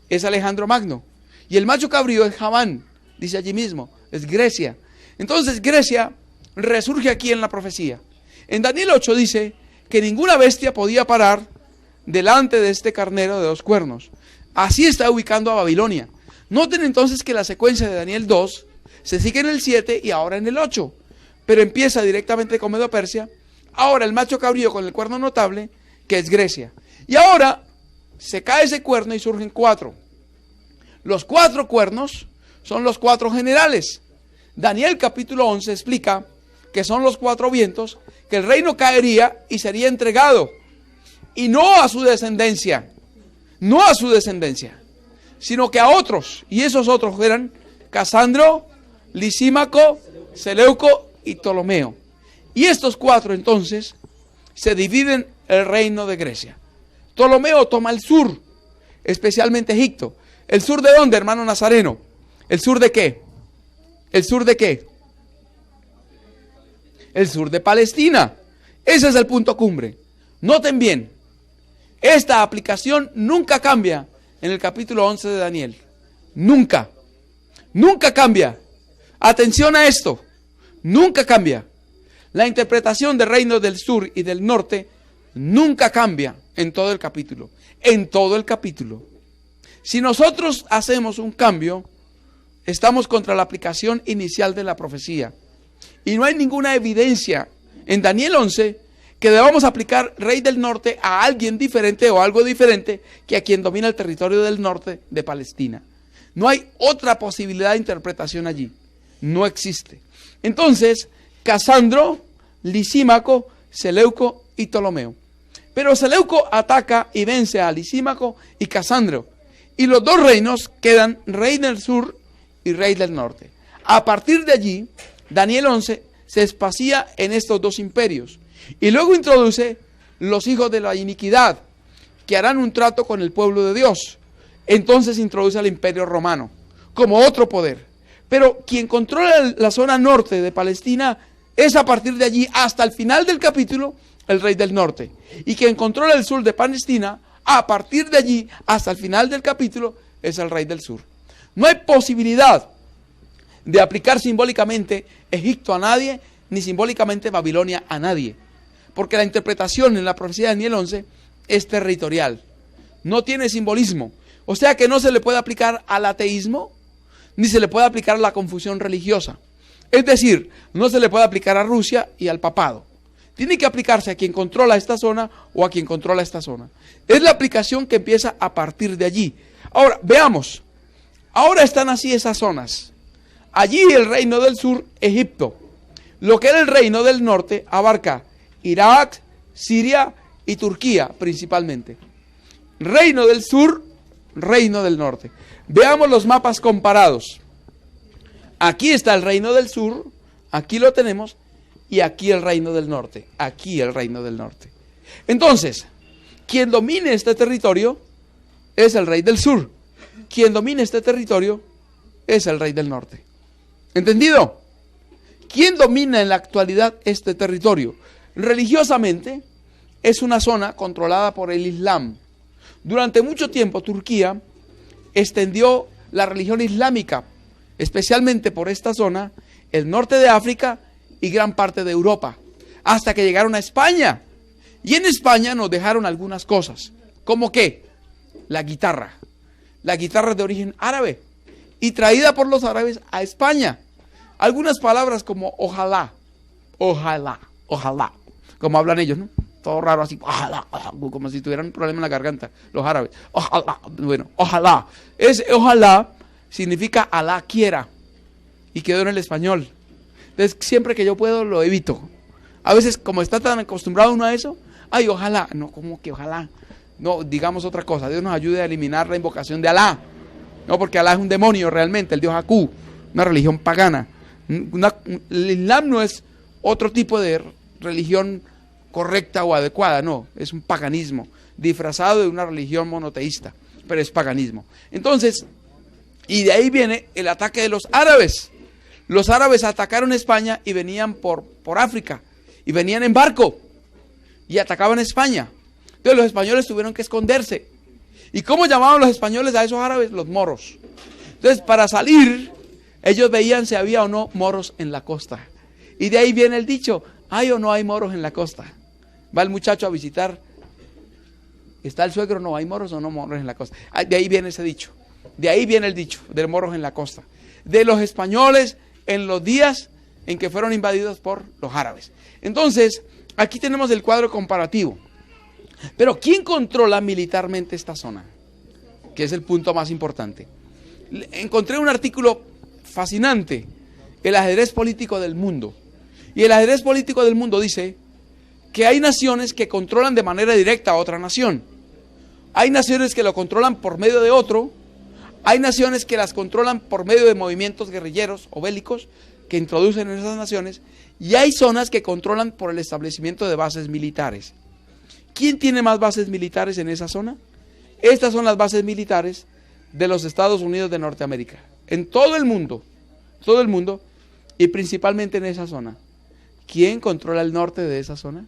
es Alejandro Magno. Y el macho cabrío es Javán, dice allí mismo, es Grecia. Entonces Grecia resurge aquí en la profecía. En Daniel 8 dice que ninguna bestia podía parar delante de este carnero de 2 cuernos. Así está ubicando a Babilonia. Noten entonces que la secuencia de Daniel 2 se sigue en el 7 y ahora en el 8. Pero empieza directamente con Medo Persia. Ahora el macho cabrío con el cuerno notable, que es Grecia. Y ahora se cae ese cuerno y surgen 4. Los 4 cuernos son los 4 generales. Daniel capítulo 11 explica que son los 4 vientos, que el reino caería y sería entregado. Y no a su descendencia, sino que a otros. Y esos otros eran Casandro, Lisímaco, Seleuco y Ptolomeo. Y estos 4 entonces se dividen el reino de Grecia. Ptolomeo toma el sur, especialmente Egipto. ¿El sur de dónde, hermano Nazareno? ¿El sur de qué? ¿El sur de qué? El sur de Palestina. Ese es el punto cumbre. Noten bien, esta aplicación nunca cambia en el capítulo 11 de Daniel. Nunca. Nunca cambia. Atención a esto. Nunca cambia. La interpretación del reino del sur y del norte nunca cambia en todo el capítulo. En todo el capítulo. Si nosotros hacemos un cambio, estamos contra la aplicación inicial de la profecía. Y no hay ninguna evidencia en Daniel 11 que debamos aplicar rey del norte a alguien diferente o algo diferente que a quien domina el territorio del norte de Palestina. No hay otra posibilidad de interpretación allí. No existe. Entonces, Casandro, Lisímaco, Seleuco y Ptolomeo. Pero Seleuco ataca y vence a Lisímaco y Casandro. Y los dos reinos quedan rey del sur y rey del norte. A partir de allí, Daniel 11 se espacía en estos dos imperios. Y luego introduce los hijos de la iniquidad, que harán un trato con el pueblo de Dios. Entonces introduce al imperio romano, como otro poder. Pero quien controla la zona norte de Palestina es a partir de allí hasta el final del capítulo el rey del norte. Y quien controla el sur de Palestina, a partir de allí hasta el final del capítulo, es el rey del sur. No hay posibilidad de aplicar simbólicamente Egipto a nadie, ni simbólicamente Babilonia a nadie. Porque la interpretación en la profecía de Daniel 11 es territorial. No tiene simbolismo. O sea que no se le puede aplicar al ateísmo, ni se le puede aplicar a la confusión religiosa. Es decir, no se le puede aplicar a Rusia y al papado. Tiene que aplicarse a quien controla esta zona o a quien controla esta zona. Es la aplicación que empieza a partir de allí. Ahora, veamos. Ahora están así esas zonas. Allí el reino del sur, Egipto. Lo que era el reino del norte abarca Irak, Siria y Turquía principalmente. Reino del sur, reino del norte. Veamos los mapas comparados. Aquí está el reino del sur, aquí lo tenemos, y aquí el reino del norte. Aquí el reino del norte. Entonces, quien domine este territorio es el rey del sur. Quien domine este territorio es el rey del norte. ¿Entendido? ¿Quién domina en la actualidad este territorio? Religiosamente es una zona controlada por el Islam. Durante mucho tiempo Turquía extendió la religión islámica, especialmente por esta zona, el norte de África y gran parte de Europa, hasta que llegaron a España. Y en España nos dejaron algunas cosas, como que la guitarra es de origen árabe y traída por los árabes a España. Algunas palabras como ojalá, ojalá, ojalá, como hablan ellos, ¿no? Todo raro así, ojalá, como si tuvieran un problema en la garganta, los árabes. Ojalá, bueno, ojalá. Ojalá significa Alá quiera y quedó en el español. Entonces, siempre que yo puedo lo evito. A veces, como está tan acostumbrado uno a eso, ay, ojalá, no, como que ojalá. No, digamos otra cosa, Dios nos ayude a eliminar la invocación de Alá. No, porque Alá es un demonio realmente, el dios Akú, una religión pagana. El Islam no es otro tipo de religión correcta o adecuada, no, es un paganismo disfrazado de una religión monoteísta, pero es paganismo. Entonces, y de ahí viene el ataque de los árabes. Los árabes atacaron España y venían por África, y venían en barco, y atacaban España. Entonces los españoles tuvieron que esconderse. ¿Y cómo llamaban los españoles a esos árabes? Los moros. Entonces, para salir, ellos veían si había o no moros en la costa. Y de ahí viene el dicho, ¿hay o no hay moros en la costa? Va el muchacho a visitar, ¿está el suegro? No, ¿hay moros o no moros en la costa? De ahí viene ese dicho. De ahí viene el dicho, de moros en la costa. De los españoles en los días en que fueron invadidos por los árabes. Entonces, aquí tenemos el cuadro comparativo. Pero ¿quién controla militarmente esta zona? Que es el punto más importante. Encontré un artículo fascinante, el ajedrez político del mundo. Y el ajedrez político del mundo dice que hay naciones que controlan de manera directa a otra nación. Hay naciones que lo controlan por medio de otro. Hay naciones que las controlan por medio de movimientos guerrilleros o bélicos que introducen en esas naciones. Y hay zonas que controlan por el establecimiento de bases militares. ¿quién tiene más bases militares en esa zona? Estas son las bases militares de los Estados Unidos de Norteamérica. En todo el mundo, y principalmente en esa zona. ¿Quién controla el norte de esa zona?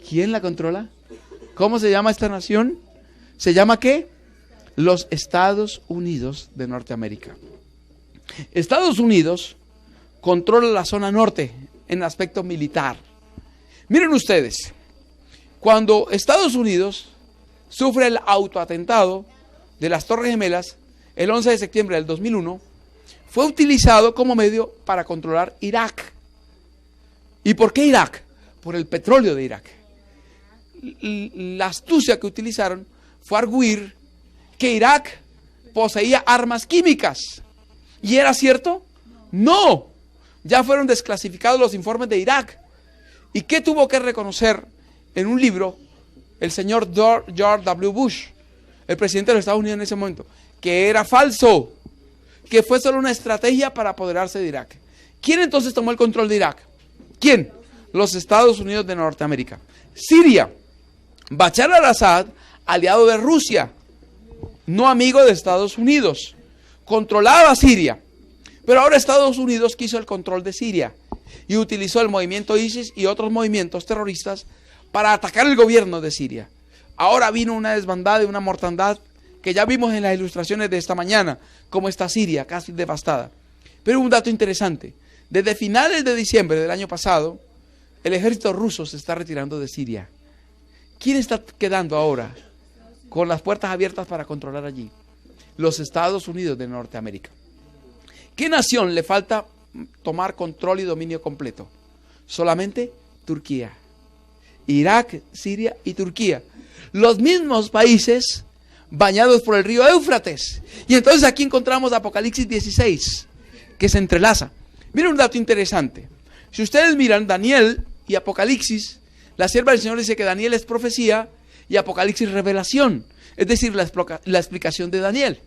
¿Quién la controla? ¿Cómo se llama esta nación? ¿Se llama qué? Los Estados Unidos de Norteamérica. Estados Unidos controla la zona norte en aspecto militar. Miren ustedes, cuando Estados Unidos sufre el autoatentado de las Torres Gemelas el 11 de septiembre del 2001, fue utilizado como medio para controlar Irak. ¿Y por qué Irak? Por el petróleo de Irak. La astucia que utilizaron fue arguir que Irak poseía armas químicas. ¿Y era cierto? No. Ya fueron desclasificados los informes de Irak. ¿Y qué tuvo que reconocer en un libro el señor George W. Bush, el presidente de los Estados Unidos en ese momento? Que era falso, que fue solo una estrategia para apoderarse de Irak. ¿Quién entonces tomó el control de Irak? ¿Quién? Los Estados Unidos de Norteamérica. Siria. Bashar al-Assad, aliado de Rusia, no amigo de Estados Unidos, controlaba Siria. Pero ahora Estados Unidos quiso el control de Siria y utilizó el movimiento ISIS y otros movimientos terroristas para atacar el gobierno de Siria. Ahora vino una desbandada y una mortandad que ya vimos en las ilustraciones de esta mañana, cómo está Siria casi devastada. Pero un dato interesante, desde finales de diciembre del año pasado, el ejército ruso se está retirando de Siria. ¿Quién está quedando ahora con las puertas abiertas para controlar allí? Los Estados Unidos de Norteamérica. ¿Qué nación le falta tomar control y dominio completo? Solamente Turquía. Irak, Siria y Turquía. Los mismos países bañados por el río Éufrates. Y entonces aquí encontramos Apocalipsis 16, que se entrelaza. Miren un dato interesante. Si ustedes miran Daniel y Apocalipsis, la sierva del Señor dice que Daniel es profecía y Apocalipsis revelación. Es decir, la explicación de Daniel.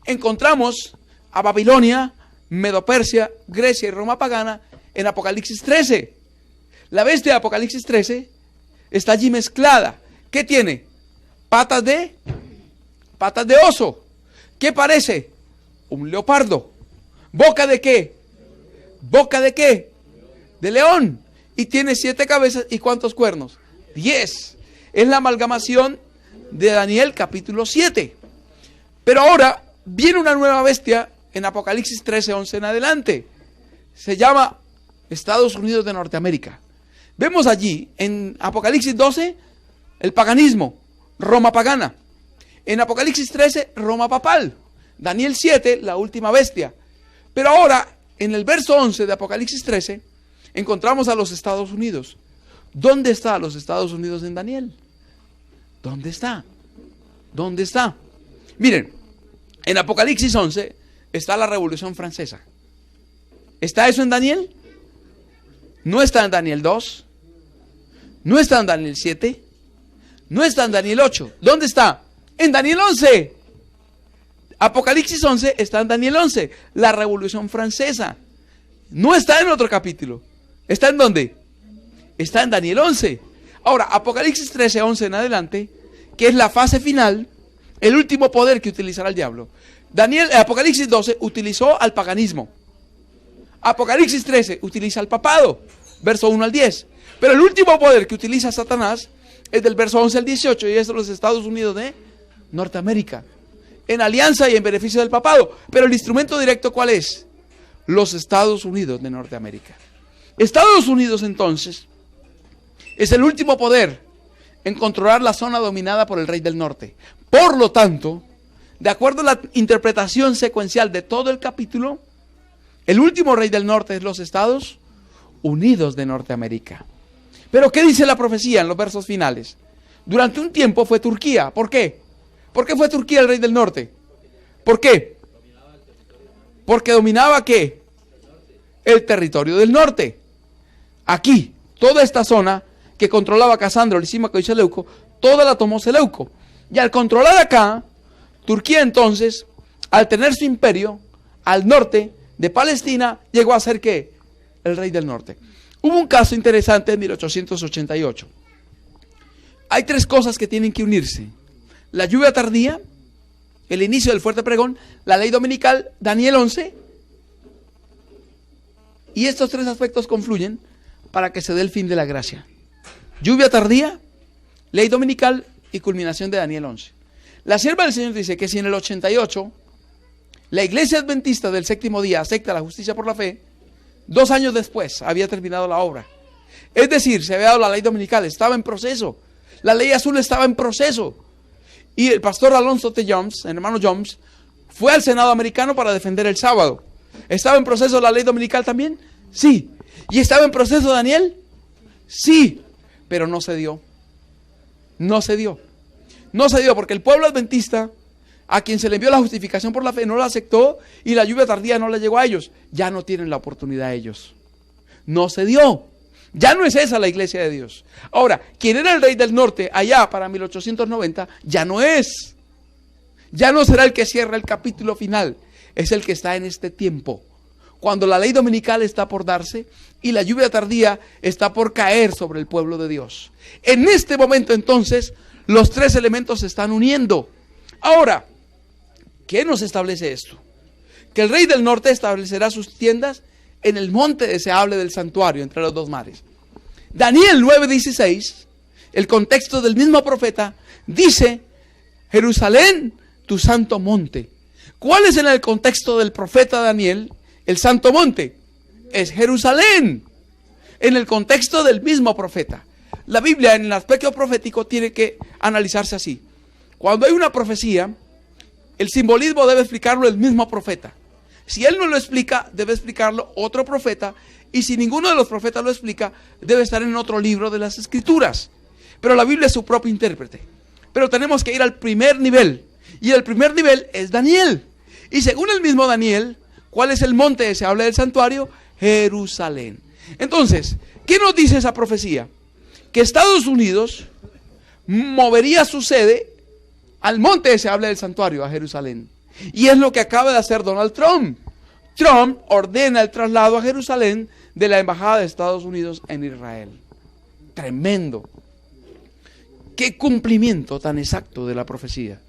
Encontramos a Babilonia, Medo-Persia, Grecia y Roma pagana en Apocalipsis 13. La bestia de Apocalipsis 13 está allí mezclada. ¿Qué tiene? Patas de oso. ¿Qué parece? Un leopardo. ¿Boca de qué? ¿Boca de qué? De león. Y tiene 7 cabezas y ¿cuántos cuernos? 10. Es la amalgamación de Daniel capítulo 7. Pero ahora viene una nueva bestia en Apocalipsis 13:11 en adelante. Se llama Estados Unidos de Norteamérica. Vemos allí en Apocalipsis 12 el paganismo, Roma pagana. En Apocalipsis 13, Roma papal. Daniel 7, la última bestia. Pero ahora, en el verso 11 de Apocalipsis 13, encontramos a los Estados Unidos. ¿Dónde están los Estados Unidos en Daniel? ¿Dónde está? ¿Dónde está? Miren, en Apocalipsis 11 está la Revolución Francesa. ¿Está eso en Daniel? No está en Daniel 2. No está en Daniel 7. No está en Daniel 8. ¿Dónde está? En Daniel 11. Apocalipsis 11 está en Daniel 11. La Revolución Francesa. No está en otro capítulo. ¿Está en dónde? Está en Daniel 11. Ahora, Apocalipsis 13:11 en adelante, que es la fase final, el último poder que utilizará el diablo. Apocalipsis 12 utilizó al paganismo. Apocalipsis 13 utiliza al papado, verso 1 al 10. Pero el último poder que utiliza Satanás es del verso 11 al 18 y es de los Estados Unidos de Norteamérica, en alianza y en beneficio del papado. Pero el instrumento directo, ¿cuál es? Los Estados Unidos de Norteamérica. Estados Unidos entonces es el último poder en controlar la zona dominada por el rey del norte. Por lo tanto, de acuerdo a la interpretación secuencial de todo el capítulo, el último rey del norte es los Estados Unidos de Norteamérica. Pero ¿qué dice la profecía en los versos finales? Durante un tiempo fue Turquía. ¿Por qué? ¿Por qué fue Turquía el rey del norte? ¿Por qué? Porque dominaba ¿qué? El territorio del norte. Aquí, toda esta zona que controlaba Casandro, Lisímaco y Seleuco, toda la tomó Seleuco. Y al controlar acá, Turquía entonces, al tener su imperio, al norte de Palestina, llegó a ser ¿qué? El rey del norte. Hubo un caso interesante en 1888. hay tres cosas que tienen que unirse: la lluvia tardía, el inicio del fuerte pregón, la ley dominical, Daniel 11. Y estos tres aspectos confluyen para que se dé el fin de la gracia: lluvia tardía, ley dominical y culminación de Daniel 11. La sierva del Señor dice que si en el 88 la iglesia adventista del séptimo día acepta la justicia por la fe, 2 años después había terminado la obra. Es decir, se había dado la ley dominical, estaba en proceso. La ley azul estaba en proceso. Y el pastor Alonzo T. Jones, el hermano Jones, fue al Senado americano para defender el sábado. ¿Estaba en proceso la ley dominical también? Sí. ¿Y estaba en proceso Daniel? Sí. Pero no se dio. No se dio. No se dio porque el pueblo adventista, a quien se le envió la justificación por la fe, no la aceptó, y la lluvia tardía no le llegó a ellos. Ya no tienen la oportunidad ellos. No se dio. Ya no es esa la iglesia de Dios. Ahora, quien era el rey del norte allá para 1890, ya no es. Ya no será el que cierra el capítulo final. Es el que está en este tiempo, cuando la ley dominical está por darse y la lluvia tardía está por caer sobre el pueblo de Dios. En este momento entonces los tres elementos se están uniendo. Ahora, ¿qué nos establece esto? Que el rey del norte establecerá sus tiendas en el monte deseable del santuario entre los dos mares. Daniel 9:16, el contexto del mismo profeta, dice: Jerusalén, tu santo monte. ¿Cuál es en el contexto del profeta Daniel el santo monte? Es Jerusalén. En el contexto del mismo profeta. La Biblia en el aspecto profético tiene que analizarse así. Cuando hay una profecía, el simbolismo debe explicarlo el mismo profeta. Si él no lo explica, debe explicarlo otro profeta. Y si ninguno de los profetas lo explica, debe estar en otro libro de las Escrituras. Pero la Biblia es su propio intérprete. Pero tenemos que ir al primer nivel. Y el primer nivel es Daniel. Y según el mismo Daniel, ¿cuál es el monte que se habla del santuario? Jerusalén. Entonces, ¿qué nos dice esa profecía? Que Estados Unidos movería su sede al monte que se habla del santuario, a Jerusalén. Y es lo que acaba de hacer Donald Trump. Trump ordena el traslado a Jerusalén de la embajada de Estados Unidos en Israel. Tremendo. Qué cumplimiento tan exacto de la profecía.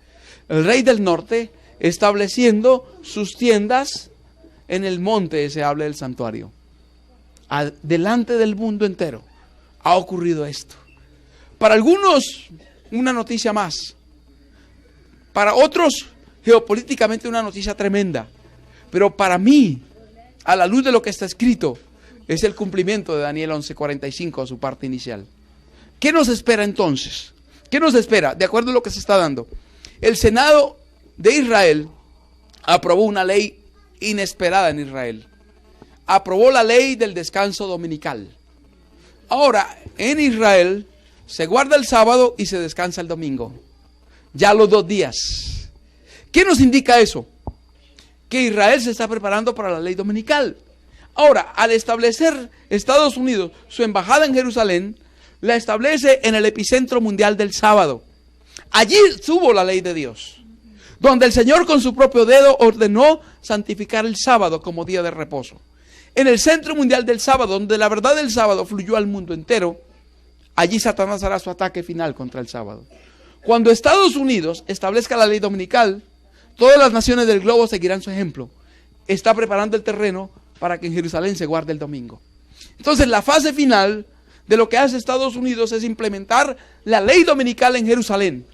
El rey del norte estableciendo sus tiendas en el monte que se habla del santuario. Delante del mundo entero ha ocurrido esto. Para algunos, una noticia más. Para otros, geopolíticamente una noticia tremenda. Pero para mí, a la luz de lo que está escrito, es el cumplimiento de Daniel 11:45, su parte inicial. ¿Qué nos espera entonces? ¿Qué nos espera? De acuerdo a lo que se está dando. El Senado de Israel aprobó una ley inesperada en Israel. Aprobó la ley del descanso dominical. Ahora, en Israel se guarda el sábado y se descansa el domingo. Ya los 2 días. ¿Qué nos indica eso? Que Israel se está preparando para la ley dominical. Ahora, al establecer Estados Unidos su embajada en Jerusalén, la establece en el epicentro mundial del sábado. Allí estuvo la ley de Dios, donde el Señor con su propio dedo ordenó santificar el sábado como día de reposo. En el centro mundial del sábado, donde la verdad del sábado fluyó al mundo entero, allí Satanás hará su ataque final contra el sábado. Cuando Estados Unidos establezca la ley dominical, todas las naciones del globo seguirán su ejemplo. Está preparando el terreno para que en Jerusalén se guarde el domingo. Entonces, la fase final de lo que hace Estados Unidos es implementar la ley dominical en Jerusalén.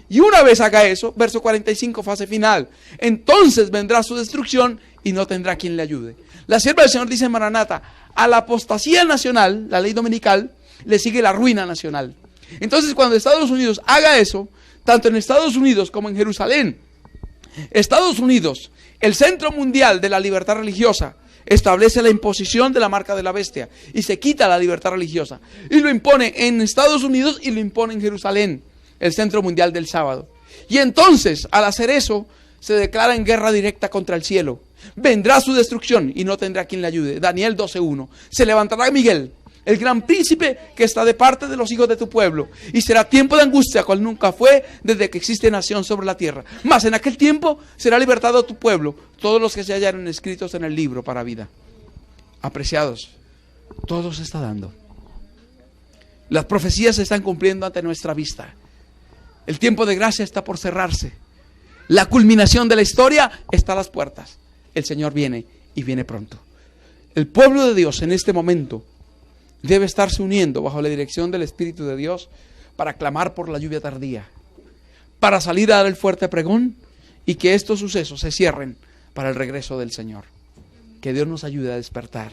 Y una vez haga eso, verso 45, fase final, entonces vendrá su destrucción y no tendrá quien le ayude. La sierva del Señor dice en Maranata: a la apostasía nacional, la ley dominical, le sigue la ruina nacional. Entonces, cuando Estados Unidos haga eso, tanto en Estados Unidos como en Jerusalén, Estados Unidos, el centro mundial de la libertad religiosa, establece la imposición de la marca de la bestia y se quita la libertad religiosa y lo impone en Estados Unidos y lo impone en Jerusalén, el centro mundial del sábado. Y entonces, al hacer eso, se declara en guerra directa contra el cielo. Vendrá su destrucción y no tendrá quien le ayude. Daniel 12:1. Se levantará Miguel, el gran príncipe que está de parte de los hijos de tu pueblo, y será tiempo de angustia cual nunca fue desde que existe nación sobre la tierra. Mas en aquel tiempo será libertado tu pueblo, todos los que se hallaron escritos en el libro para vida. Apreciados, todo se está dando. Las profecías se están cumpliendo ante nuestra vista. El tiempo de gracia está por cerrarse. La culminación de la historia está a las puertas. El Señor viene y viene pronto. El pueblo de Dios en este momento debe estarse uniendo bajo la dirección del Espíritu de Dios para clamar por la lluvia tardía, para salir a dar el fuerte pregón y que estos sucesos se cierren para el regreso del Señor. Que Dios nos ayude a despertar.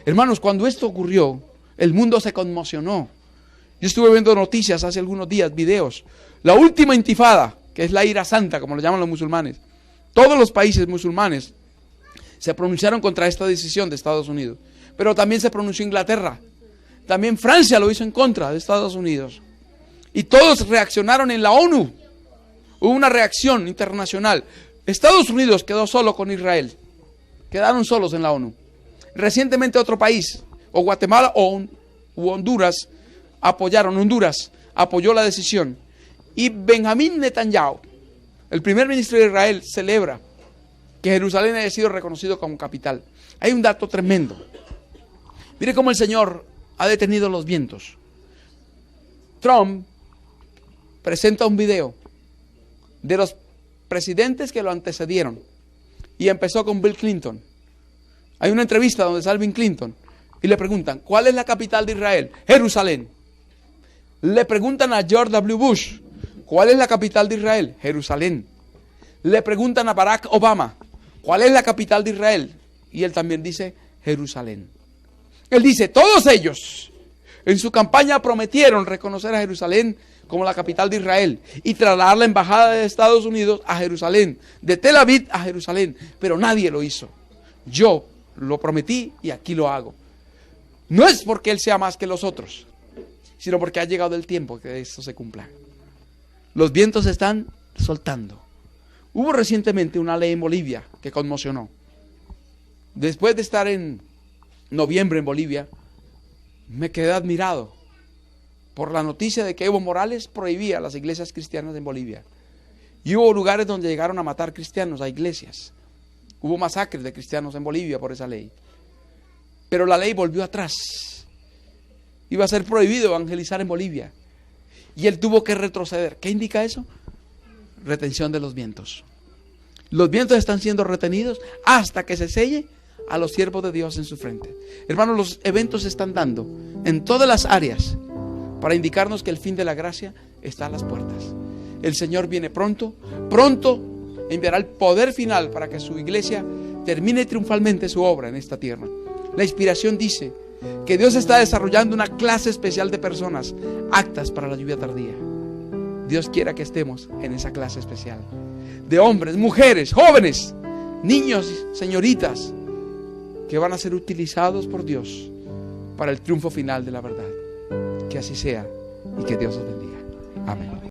Hermanos, cuando esto ocurrió, el mundo se conmocionó. Yo estuve viendo noticias hace algunos días, videos. La última intifada, que es la ira santa, como lo llaman los musulmanes. Todos los países musulmanes se pronunciaron contra esta decisión de Estados Unidos. Pero también se pronunció Inglaterra. También Francia lo hizo en contra de Estados Unidos. Y todos reaccionaron en la ONU. Hubo una reacción internacional. Estados Unidos quedó solo con Israel. Quedaron solos en la ONU. Recientemente otro país, o Guatemala o Honduras, Honduras apoyó la decisión. Y Benjamín Netanyahu, el primer ministro de Israel, celebra que Jerusalén haya sido reconocido como capital. Hay un dato tremendo. Mire cómo el Señor ha detenido los vientos. Trump presenta un video de los presidentes que lo antecedieron y empezó con Bill Clinton. Hay una entrevista donde sale Bill Clinton y le preguntan, ¿cuál es la capital de Israel? Jerusalén. Le preguntan a George W. Bush, ¿cuál es la capital de Israel? Jerusalén. Le preguntan a Barack Obama, ¿cuál es la capital de Israel? Y él también dice Jerusalén. Él dice, todos ellos en su campaña prometieron reconocer a Jerusalén como la capital de Israel y trasladar la embajada de Estados Unidos a Jerusalén, de Tel Aviv a Jerusalén, pero nadie lo hizo. Yo lo prometí y aquí lo hago. No es porque él sea más que los otros, sino porque ha llegado el tiempo que esto se cumpla. Los vientos se están soltando. Hubo recientemente una ley en Bolivia que conmocionó. Después de estar en noviembre en Bolivia, me quedé admirado por la noticia de que Evo Morales prohibía las iglesias cristianas en Bolivia. Y hubo lugares donde llegaron a matar cristianos a iglesias. Hubo masacres de cristianos en Bolivia por esa ley. Pero la ley volvió atrás. Iba a ser prohibido evangelizar en Bolivia. Y él tuvo que retroceder. ¿Qué indica eso? Retención de los vientos. Los vientos están siendo retenidos hasta que se selle a los siervos de Dios en su frente. Hermanos, los eventos se están dando en todas las áreas para indicarnos que el fin de la gracia está a las puertas. El Señor viene pronto, pronto enviará el poder final para que su iglesia termine triunfalmente su obra en esta tierra. La inspiración dice que Dios está desarrollando una clase especial de personas aptas para la lluvia tardía. Dios quiera que estemos en esa clase especial de hombres, mujeres, jóvenes, niños, señoritas que van a ser utilizados por Dios para el triunfo final de la verdad. Que así sea y que Dios los bendiga. Amén.